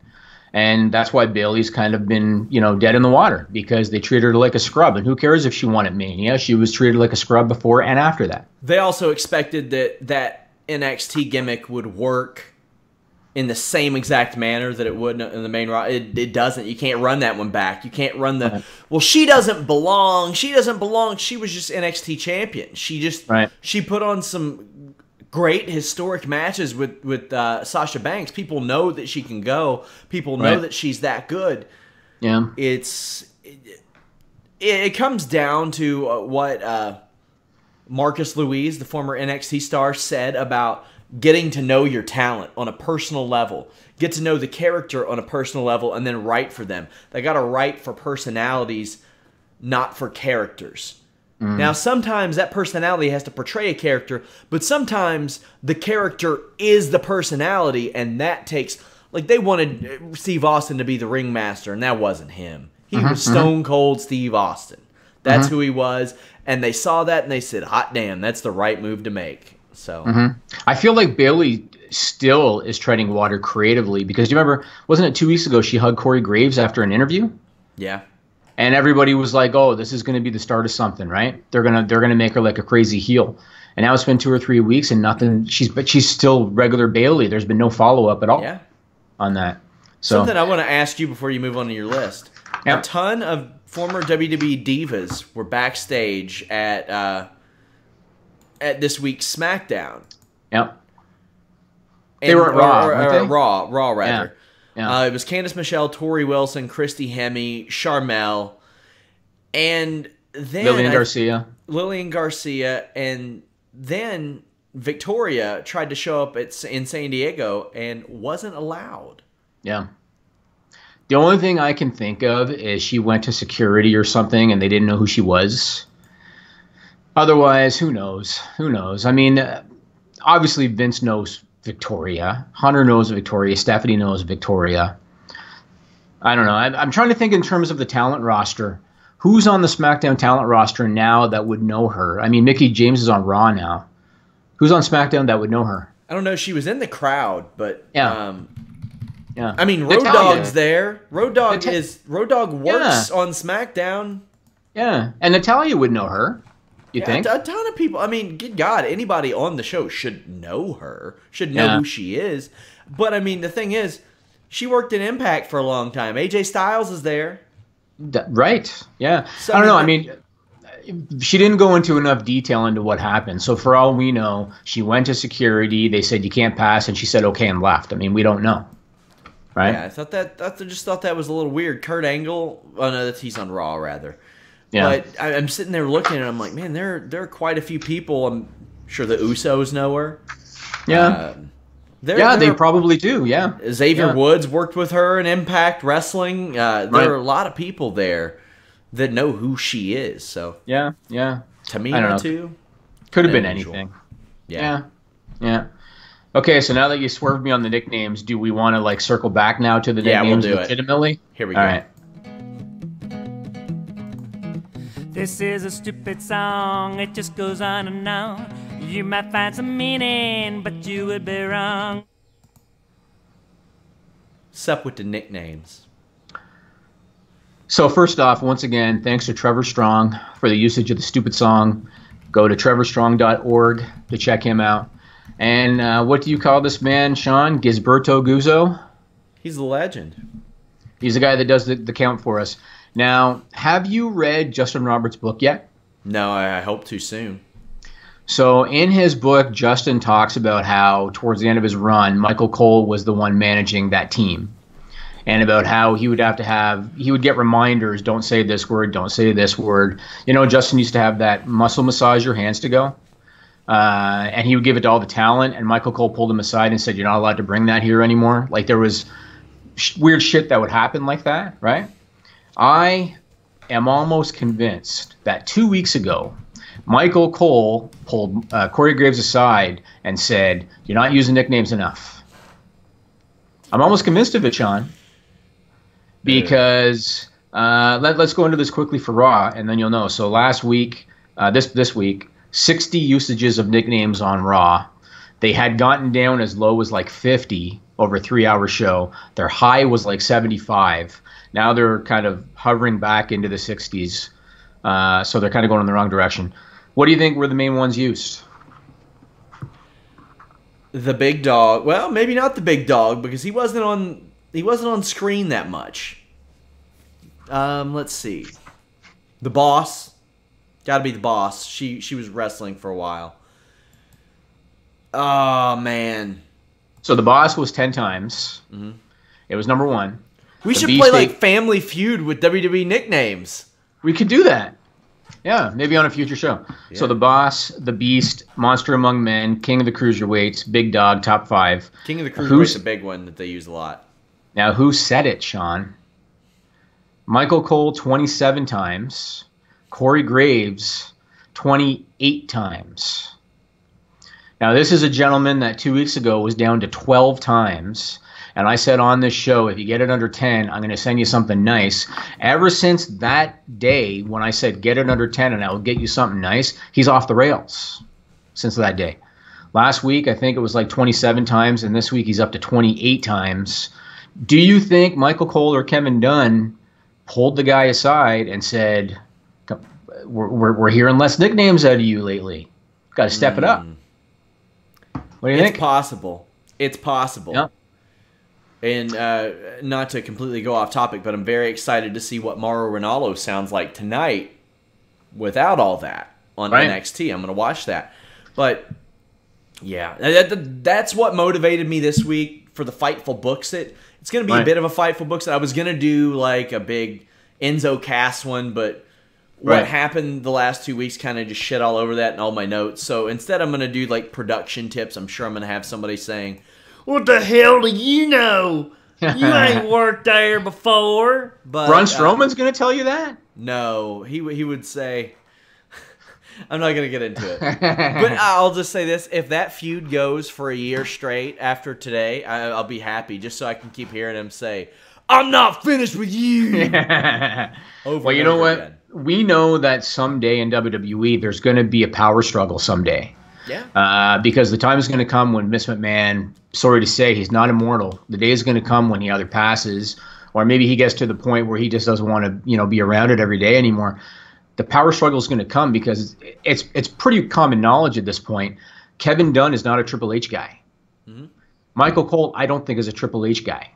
And that's why Bayley's kind of been, dead in the water, because they treated her like a scrub. And who cares if she won at Mania? She was treated like a scrub before and after that. They also expected that NXT gimmick would work in the same exact manner that it would in the main roster. It doesn't. You can't run that one back. You can't run the, well, she doesn't belong. She doesn't belong. She was just NXT champion. She put on some great historic matches with Sasha Banks. People know that she can go. People know that she's that good. Yeah, it comes down to what Marcus Louise, the former NXT star, said about getting to know your talent on a personal level, get to know the character on a personal level, and then write for them. They got to write for personalities, not for characters. Now, sometimes that personality has to portray a character, but sometimes the character is the personality, and that takes... Like, they wanted Steve Austin to be the ringmaster, and that wasn't him. He was Stone Cold Steve Austin. That's who he was, and they saw that, and they said, hot damn, that's the right move to make. So I feel like Bayley still is treading water creatively, because you remember, wasn't it 2 weeks ago she hugged Corey Graves after an interview? Yeah. And everybody was like, "Oh, this is going to be the start of something, right? They're gonna make her like a crazy heel." And now it's been 2 or 3 weeks and nothing. She's still regular Bayley. There's been no follow up at all on that. So something I want to ask you before you move on to your list. A ton of former WWE divas were backstage at this week's SmackDown. Yep. They were at Raw, weren't they? Raw rather. Yeah. It was Candice Michelle, Tori Wilson, Christy Hemme, Sharmell, and then Lillian Garcia, and then Victoria tried to show up in San Diego and wasn't allowed. Yeah. The only thing I can think of is she went to security or something and they didn't know who she was. Otherwise, who knows? Who knows? I mean, obviously Vince knows Victoria. Hunter knows Victoria. Stephanie knows Victoria. I don't know. I'm trying to think in terms of the talent roster. Who's on the SmackDown talent roster now that would know her? I mean, Mickie James is on Raw now. Who's on SmackDown that would know her? I don't know. She was in the crowd, but yeah. I mean, Road Dogg's there. Road Dogg works on SmackDown. Yeah, and Natalya would know her. You think? A ton of people. I mean, good God, anybody on the show should know her, should know who she is. But, I mean, the thing is, she worked in Impact for a long time. AJ Styles is there. Right. Yeah. So, I don't know. I mean, she didn't go into enough detail into what happened. So for all we know, she went to security. They said you can't pass, and she said okay and left. I mean, we don't know. Right? Yeah, I just thought that was a little weird. Kurt Angle, oh no, he's on Raw rather. Yeah. But I'm sitting there looking, and I'm like, man, there are quite a few people. I'm sure the Usos know her. Yeah. They probably do. Yeah. Xavier Woods worked with her in Impact Wrestling. There are a lot of people there that know who she is. So yeah. Tamina too. Could have been anything. Yeah. Okay, so now that you swerved me on the nicknames, do we want to like circle back now to the nicknames legitimately? Here we go. All right. This is a stupid song, it just goes on and on. You might find some meaning, but you would be wrong. Sup with the nicknames. So first off, once again, thanks to Trevor Strong for the usage of the stupid song. Go to trevorstrong.org to check him out. And what do you call this man, Sean? Gisberto Guzzo? He's a legend. He's the guy that does the count for us. Now, have you read Justin Roberts' book yet? No, I hope to soon. So in his book, Justin talks about how towards the end of his run, Michael Cole was the one managing that team. And about how he would get reminders, don't say this word, don't say this word. You know, Justin used to have that muscle massage your hands to go. And he would give it to all the talent. And Michael Cole pulled him aside and said, you're not allowed to bring that here anymore. Like there was weird shit that would happen like that, right? I am almost convinced that 2 weeks ago, Michael Cole pulled Corey Graves aside and said, you're not using nicknames enough. I'm almost convinced of it, Sean. Because let's go into this quickly for Raw, and then you'll know. So last week, this week, 60 usages of nicknames on Raw. They had gotten down as low as like 50 over a 3-hour show. Their high was like 75. Now they're kind of hovering back into the 60s. So they're kind of going in the wrong direction. What do you think were the main ones used? The big dog. Well, maybe not the big dog because he wasn't on screen that much. Let's see. The boss. Got to be the boss. She was wrestling for a while. Oh man. So the boss was 10 times. Mm-hmm. It was number 1. We should play like Family Feud with WWE nicknames. We could do that. Yeah, maybe on a future show. Yeah. So the boss, the beast, monster among men, king of the cruiserweights, big dog, top 5. King of the cruiserweights, a big one that they use a lot. Now, who said it, Sean? Michael Cole 27 times. Corey Graves 28 times. Now, this is a gentleman that 2 weeks ago was down to 12 times. And I said on this show, if you get it under 10, I'm going to send you something nice. Ever since that day when I said get it under 10 and I will get you something nice, he's off the rails since that day. Last week, I think it was like 27 times, and this week he's up to 28 times. Do you think Michael Cole or Kevin Dunn pulled the guy aside and said, we're hearing less nicknames out of you lately. Got to step it up. What do you think? It's possible. It's possible. Yeah. And not to completely go off topic, but I'm very excited to see what Mauro Ranallo sounds like tonight without all that on NXT. I'm going to watch that. But, yeah, that's what motivated me this week for the Fightful Books It. It's going to be a bit of a Fightful Books It. I was going to do like a big Enzo Cass one, but what happened the last 2 weeks kind of just shit all over that and all my notes. So instead I'm going to do like production tips. I'm sure I'm going to have somebody saying, what the hell do you know? You ain't worked there before. But Braun Strowman's going to tell you that? No, he would say, I'm not going to get into it. But I'll just say this. If that feud goes for a year straight after today, I'll be happy just so I can keep hearing him say, I'm not finished with you. Well, you know what? Again. We know that someday in WWE, there's going to be a power struggle someday. Yeah. Because the time is going to come when Vince McMahon, sorry to say, he's not immortal. The day is going to come when he either passes or maybe he gets to the point where he just doesn't want to, be around it every day anymore. the power struggle is going to come because it's pretty common knowledge at this point. Kevin Dunn is not a Triple H guy. Mm-hmm. Michael Cole, I don't think, is a Triple H guy.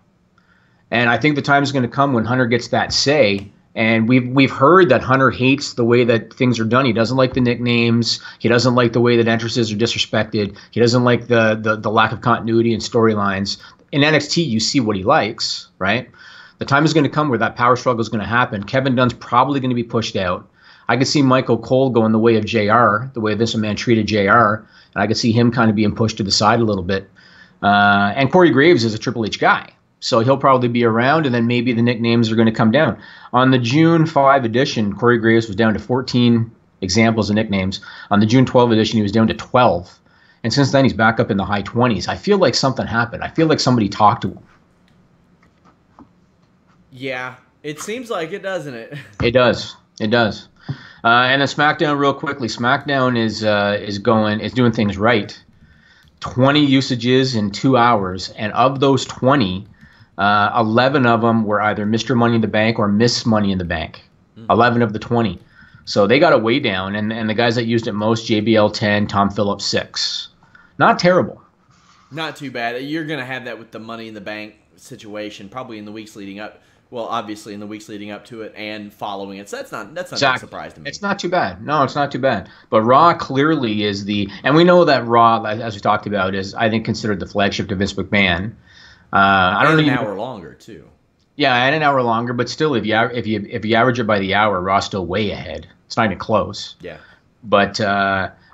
And I think the time is going to come when Hunter gets that say. And we've heard that Hunter hates the way that things are done. He doesn't like the nicknames. He doesn't like the way that entrances are disrespected. He doesn't like the lack of continuity and storylines. In NXT, you see what he likes, right? The time is going to come where that power struggle is going to happen. Kevin Dunn's probably going to be pushed out. I could see Michael Cole going the way of JR, the way Vince McMahon treated JR, and I could see him kind of being pushed to the side a little bit. And Corey Graves is a Triple H guy. So he'll probably be around, and then maybe the nicknames are going to come down. On the June 5 edition, Corey Graves was down to 14 examples of nicknames. On the June 12 edition, he was down to 12. And since then, he's back up in the high 20s. I feel like something happened. I feel like somebody talked to him. Yeah, it seems like it, doesn't it? It does. It does. And then SmackDown, real quickly. SmackDown is doing things right. 20 usages in 2 hours, and of those 20, 11 of them were either Mr. Money in the Bank or Miss Money in the Bank. 11 of the 20. So they got it way down, and the guys that used it most, JBL 10, Tom Phillips 6. Not terrible. Not too bad. You're going to have that with the Money in the Bank situation probably in the weeks leading up. Well, obviously in the weeks leading up to it and following it. So that's not exactly. A surprise to me. It's not too bad. No, it's not too bad. But Raw clearly is and we know that Raw, as we talked about, is, I think, considered the flagship to Vince McMahon. I don't know. An hour longer too. Yeah, and an hour longer, but still, if you average it by the hour, Raw's still way ahead. It's not even close. Yeah. But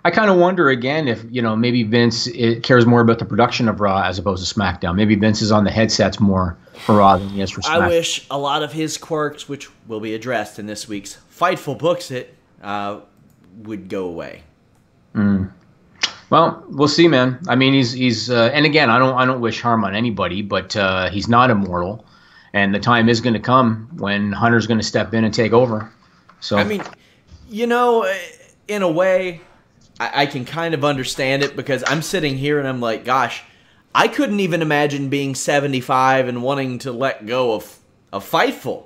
I kind of wonder again if maybe Vince cares more about the production of Raw as opposed to SmackDown. Maybe Vince is on the headsets more for Raw than he is for SmackDown. I wish a lot of his quirks, which will be addressed in this week's Fightful Books It, would go away. Well, we'll see, man. I mean, he's and again, I don't wish harm on anybody, but he's not immortal, and the time is going to come when Hunter's going to step in and take over. So I mean, in a way, I can kind of understand it because I'm sitting here and I'm like, gosh, I couldn't even imagine being 75 and wanting to let go of Fightful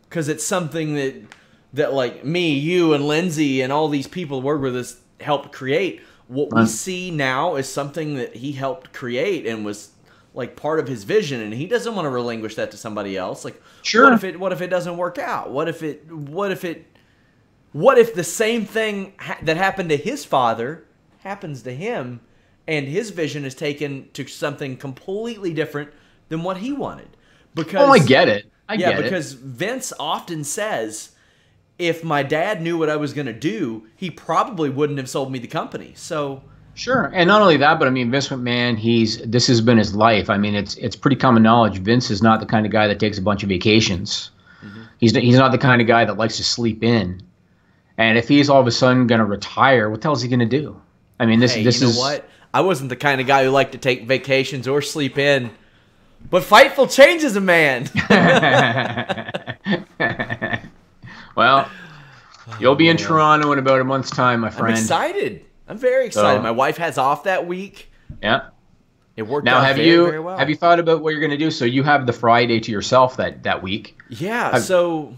because it's something that like me, you, and Lindsay and all these people who work with us helped create. What we see now is something that he helped create and was like part of his vision, and he doesn't want to relinquish that to somebody else. Like, sure. What if it doesn't work out? What if the same thing that happened to his father happens to him, and his vision is taken to something completely different than what he wanted? Because I get it. Because Vince often says, if my dad knew what I was going to do, he probably wouldn't have sold me the company. So sure, and not only that, but I mean, Vince McMahon, this has been his life. I mean, it's pretty common knowledge. Vince is not the kind of guy that takes a bunch of vacations. Mm-hmm. He's not the kind of guy that likes to sleep in. And if he's all of a sudden going to retire, what the hell is he going to do? I mean, this is... You know what? I wasn't the kind of guy who liked to take vacations or sleep in. But Fightful changes a man. Well, you'll be in Toronto in about a month's time, my friend. I'm excited. I'm very excited. My wife has off that week. Yeah. It worked now, out very well. Have you thought about what you're going to do? So you have the Friday to yourself that week. Yeah, so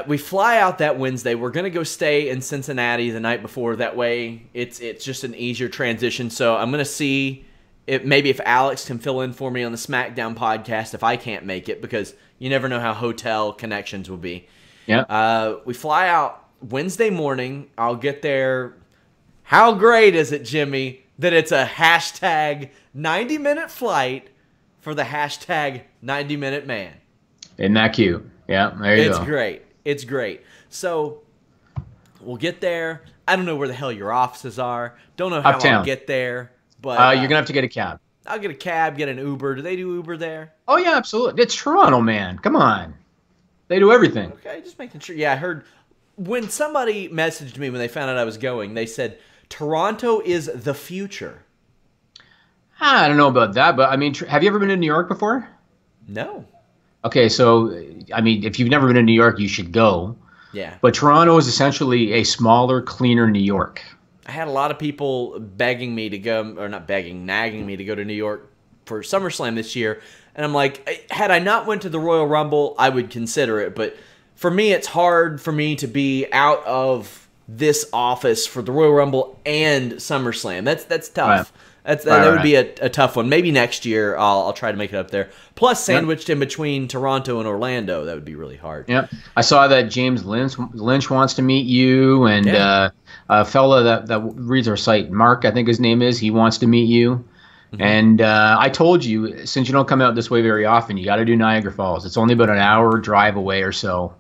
we fly out that Wednesday. We're going to go stay in Cincinnati the night before. That way, it's just an easier transition. So I'm going to see maybe if Alex can fill in for me on the SmackDown podcast if I can't make it, because you never know how hotel connections will be. Yeah. We fly out Wednesday morning. I'll get there. How great is it, Jimmy, that it's a hashtag 90-minute flight for the hashtag 90-minute man? Isn't that cute? Yeah, there you go. It's great. It's great. So we'll get there. I don't know where the hell your offices are. Don't know how I'll get there. But you're going to have to get a cab. I'll get a cab, get an Uber. Do they do Uber there? Oh, yeah, absolutely. It's Toronto, man. Come on. They do everything. Okay, just making sure. Yeah, I heard when somebody messaged me when they found out I was going, they said, Toronto is the future. I don't know about that, but I mean, have you ever been to New York before? No. Okay, so, I mean, if you've never been to New York, you should go. Yeah. But Toronto is essentially a smaller, cleaner New York. I had a lot of people begging me to go, or not begging, nagging me to go to New York for SummerSlam this year. And I'm like, had I not went to the Royal Rumble, I would consider it. But for me, it's hard for me to be out of this office for the Royal Rumble and SummerSlam. That's tough. Right. That would be a tough one. Maybe next year I'll try to make it up there. Plus, sandwiched in between Toronto and Orlando, that would be really hard. Yeah, I saw that James Lynch wants to meet you, and a fella that reads our site, Mark, I think his name is, he wants to meet you. Mm-hmm. And I told you, since you don't come out this way very often, you got to do Niagara Falls. It's only about an hour drive away or so.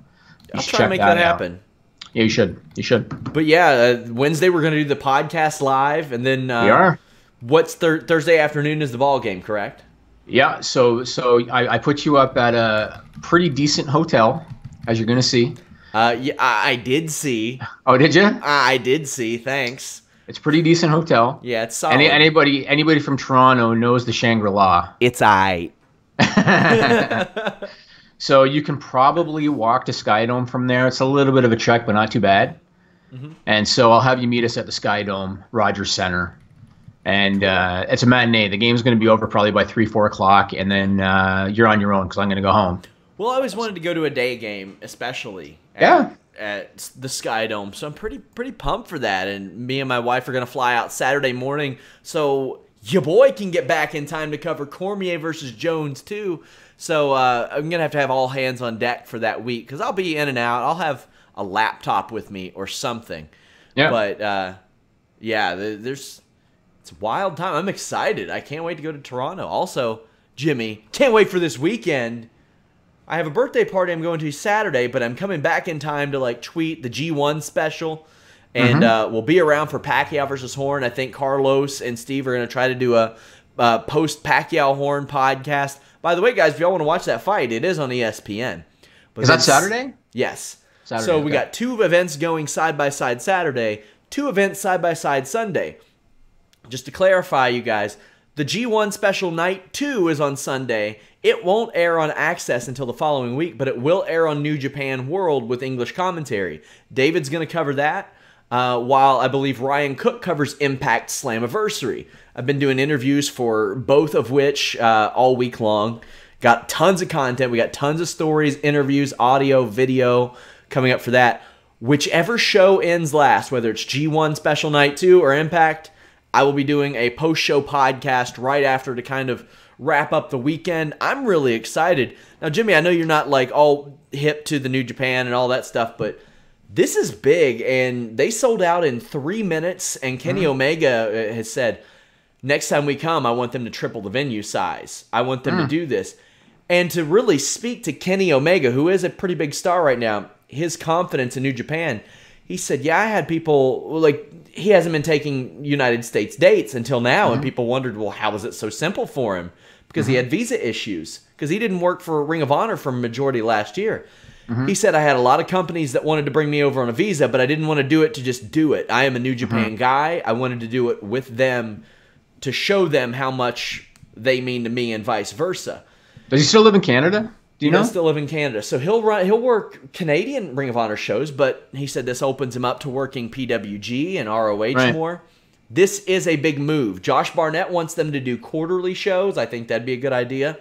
I'll try to make that happen. Yeah, you should. But yeah, Wednesday we're going to do the podcast live, and then we are. What's Thursday afternoon is the ball game, correct? Yeah. So I put you up at a pretty decent hotel, as you're going to see. Yeah, I did see. Oh, did you? I did see. Thanks. It's a pretty decent hotel. Yeah, it's solid. Anybody from Toronto knows the Shangri-La. It's aight. So you can probably walk to Skydome from there. It's a little bit of a trek, but not too bad. Mm-hmm. And so I'll have you meet us at the Skydome, Rogers Center. And it's a matinee. The game's going to be over probably by 3, 4 o'clock, and then you're on your own because I'm going to go home. Well, I always wanted to go to a day game, especially at the Skydome. So I'm pretty pumped for that. And me and my wife are going to fly out Saturday morning, so your boy can get back in time to cover Cormier versus Jones too. So I'm going to have all hands on deck for that week because I'll be in and out. I'll have a laptop with me or something. Yeah. But, it's a wild time. I'm excited. I can't wait to go to Toronto. Also, Jimmy, can't wait for this weekend. I have a birthday party I'm going to Saturday, but I'm coming back in time to tweet the G1 special. And we'll be around for Pacquiao versus Horn. I think Carlos and Steve are going to try to do a post-Pacquiao Horn podcast. By the way, guys, if y'all want to watch that fight, it is on ESPN. Is that Saturday? Yes. Saturday, so we got 2 events going side-by-side Saturday, 2 events side-by-side Sunday. Just to clarify, you guys, the G1 special night 2 is on Sunday. It won't air on Access until the following week, but it will air on New Japan World with English commentary. David's going to cover that, while I believe Ryan Cook covers Impact Slammiversary. I've been doing interviews for both of which all week long. Got tons of content. We got tons of stories, interviews, audio, video coming up for that. Whichever show ends last, whether it's G1 Special Night 2 or Impact, I will be doing a post-show podcast right after to kind of wrap up the weekend. I'm really excited. Now, Jimmy, I know you're not all hip to the New Japan and all that stuff, but this is big, and they sold out in 3 minutes, and Kenny Omega has said, next time we come, I want them to triple the venue size. I want them to do this. And to really speak to Kenny Omega, who is a pretty big star right now, his confidence in New Japan, he said, I had people, he hasn't been taking United States dates until now, and people wondered, well, how was it so simple for him? Because he had visa issues, because he didn't work for Ring of Honor for a majority last year. He said, I had a lot of companies that wanted to bring me over on a visa, but I didn't want to do it to just do it. I am a New Japan guy. I wanted to do it with them to show them how much they mean to me and vice versa. Does he still live in Canada? Do you know? He does still live in Canada. So he'll work Canadian Ring of Honor shows, but he said this opens him up to working PWG and ROH more. This is a big move. Josh Barnett wants them to do quarterly shows. I think that'd be a good idea.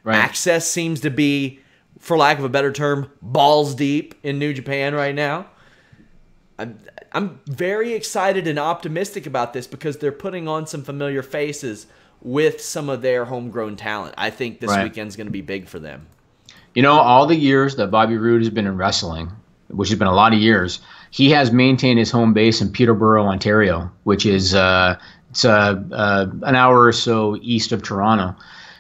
Right. Access seems to be, for lack of a better term, balls deep in New Japan right now. I'm very excited and optimistic about this because they're putting on some familiar faces with some of their homegrown talent. I think this weekend's going to be big for them. You know, all the years that Bobby Roode has been in wrestling, which has been a lot of years, he has maintained his home base in Peterborough, Ontario, which is it's an hour or so east of Toronto.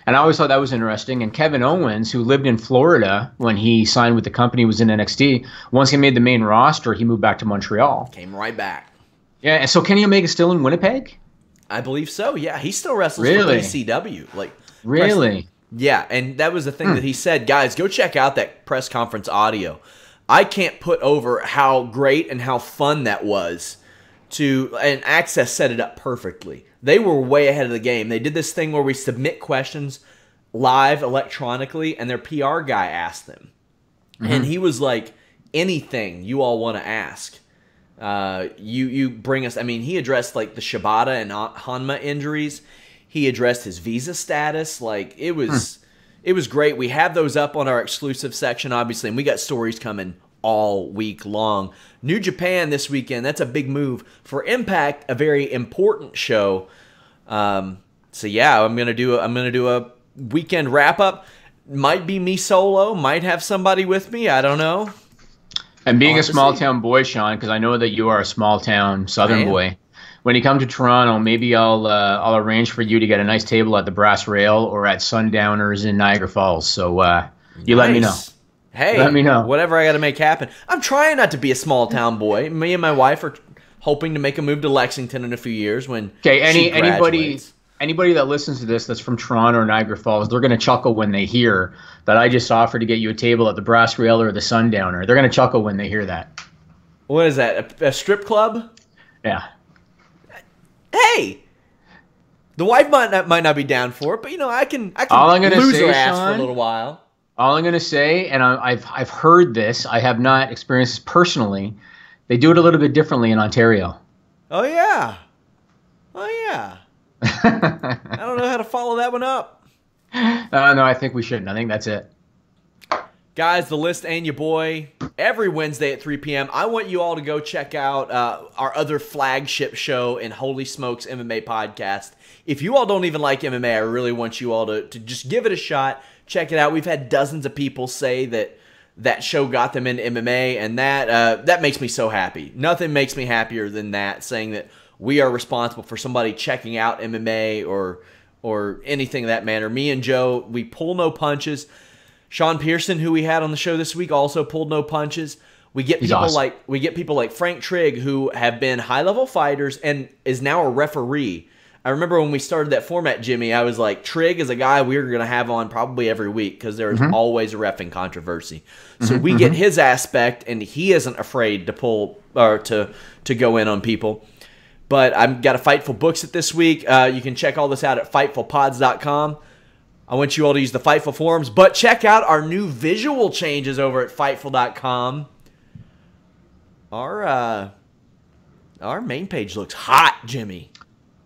And I always thought that was interesting. And Kevin Owens, who lived in Florida when he signed with the company, was in NXT. Once he made the main roster, he moved back to Montreal. Came right back. Yeah, and so Kenny Omega's still in Winnipeg? I believe so, yeah. He still wrestles for ECW. Really? Yeah, and that was the thing that he said, guys, go check out that press conference audio. I can't put over how great and how fun that was. And Access set it up perfectly. They were way ahead of the game. They did this thing where we submit questions live electronically, and their PR guy asked them. And he was like, anything you all want to ask. You bring us, he addressed the Shibata and Hanma injuries. He addressed his visa status. It was It was great. We have those up on our exclusive section, obviously, and we got stories coming all week long. New Japan this weekend. That's a big move for Impact, a very important show. So yeah, I'm gonna do a weekend wrap up. Might be me solo. Might have somebody with me. I don't know. And being a small town boy, Sean, because I know that you are a small town Southern boy. When you come to Toronto, maybe I'll arrange for you to get a nice table at the Brass Rail or at Sundowners in Niagara Falls. So you let me know. Hey, let me know. Whatever I got to make happen. I'm trying not to be a small town boy. Me and my wife are hoping to make a move to Lexington in a few years when anybody that listens to this that's from Toronto or Niagara Falls, they're going to chuckle when they hear that I just offered to get you a table at the Brass Rail or the Sundowner. They're going to chuckle when they hear that. What is that? A strip club? Yeah. Hey, the wife might not be down for it, but I can all I'm gonna lose say, her ass Sean, for a little while. All I'm gonna say, and I've heard this, I have not experienced this personally. They do it a little bit differently in Ontario. Oh yeah. I don't know how to follow that one up. No, I think we shouldn't. I think that's it. Guys, The List and your boy, every Wednesday at 3 p.m. I want you all to go check out our other flagship show in Holy Smokes MMA podcast. If you all don't even like MMA, I really want you all to just give it a shot. Check it out. We've had dozens of people say that show got them into MMA, and that makes me so happy. Nothing makes me happier than that, saying that we are responsible for somebody checking out MMA or anything of that manner. Me and Joe, we pull no punches. Sean Pearson, who we had on the show this week, also pulled no punches. We get people like Frank Trigg, who have been high-level fighters and is now a referee. I remember when we started that format, Jimmy, I was like, Trigg is a guy we're going to have on probably every week because there's always a reffing controversy. So we get his aspect, and he isn't afraid to pull or to go in on people. But I've got a Fightful books it this week. You can check all this out at FightfulPods.com. I want you all to use the Fightful forums, but check out our new visual changes over at Fightful.com. Our main page looks hot, Jimmy.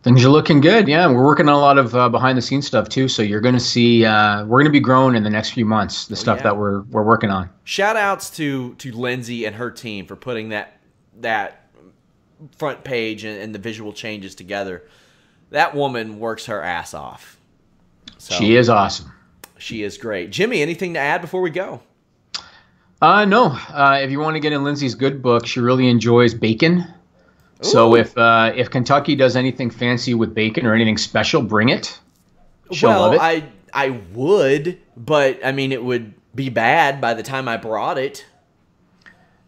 Things are looking good, yeah. We're working on a lot of behind-the-scenes stuff, too, so you're going to see we're going to be growing in the next few months, the stuff that we're working on. Shout-outs to Lindsay and her team for putting that front page and the visual changes together. That woman works her ass off. So, she is awesome. She is great. Jimmy, anything to add before we go? No. If you want to get in Lindsay's good book, she really enjoys bacon. Ooh. So if Kentucky does anything fancy with bacon or anything special, bring it. She'll love it. I would, but I mean it would be bad by the time I brought it.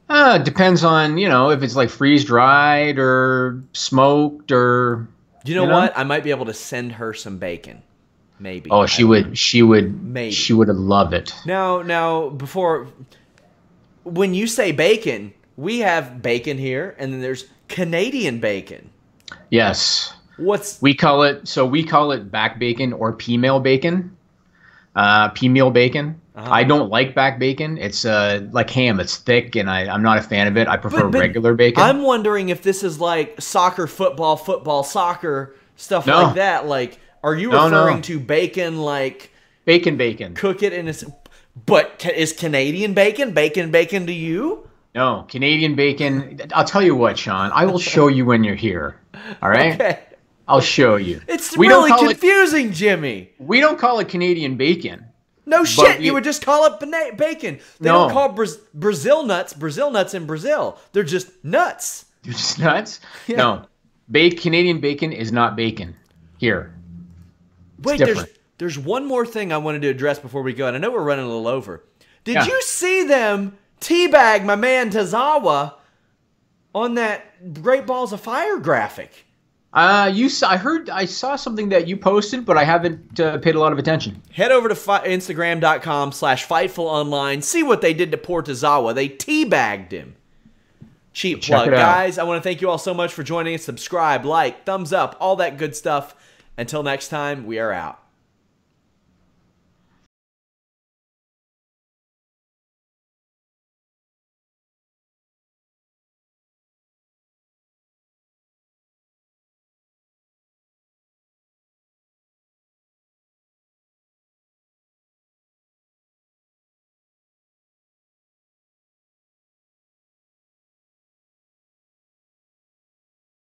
Depends on, if it's like freeze-dried or smoked or... You know what? I might be able to send her some bacon. Maybe. Oh, she would love it. Now, before, when you say bacon, we have bacon here, and then there's Canadian bacon. Yes. We call it back bacon or P-meal bacon. P-meal bacon. I don't like back bacon. It's like ham. It's thick, and I'm not a fan of it. I prefer regular bacon. I'm wondering if this is like soccer, football, soccer, stuff like that. Like, are you referring to bacon like... Bacon. Cook it in a... But is Canadian bacon to you? No, Canadian bacon... I'll tell you what, Sean. I will show you when you're here. All right? Okay. I'll show you. It's really confusing, Jimmy. We don't call it Canadian bacon. No shit, you would just call it bacon. They don't call Brazil nuts in Brazil. They're just nuts. They're just nuts? Yeah. No. Canadian bacon is not bacon. Here. Wait, there's one more thing I wanted to address before we go, and I know we're running a little over. Did you see them teabag my man Tozawa on that Great Balls of Fire graphic? I saw something that you posted, but I haven't paid a lot of attention. Head over to Instagram.com/FightfulOnline. See what they did to poor Tozawa. They teabagged him. Cheap plug. Guys, I want to thank you all so much for joining us. Subscribe, like, thumbs up, all that good stuff. Until next time, we are out.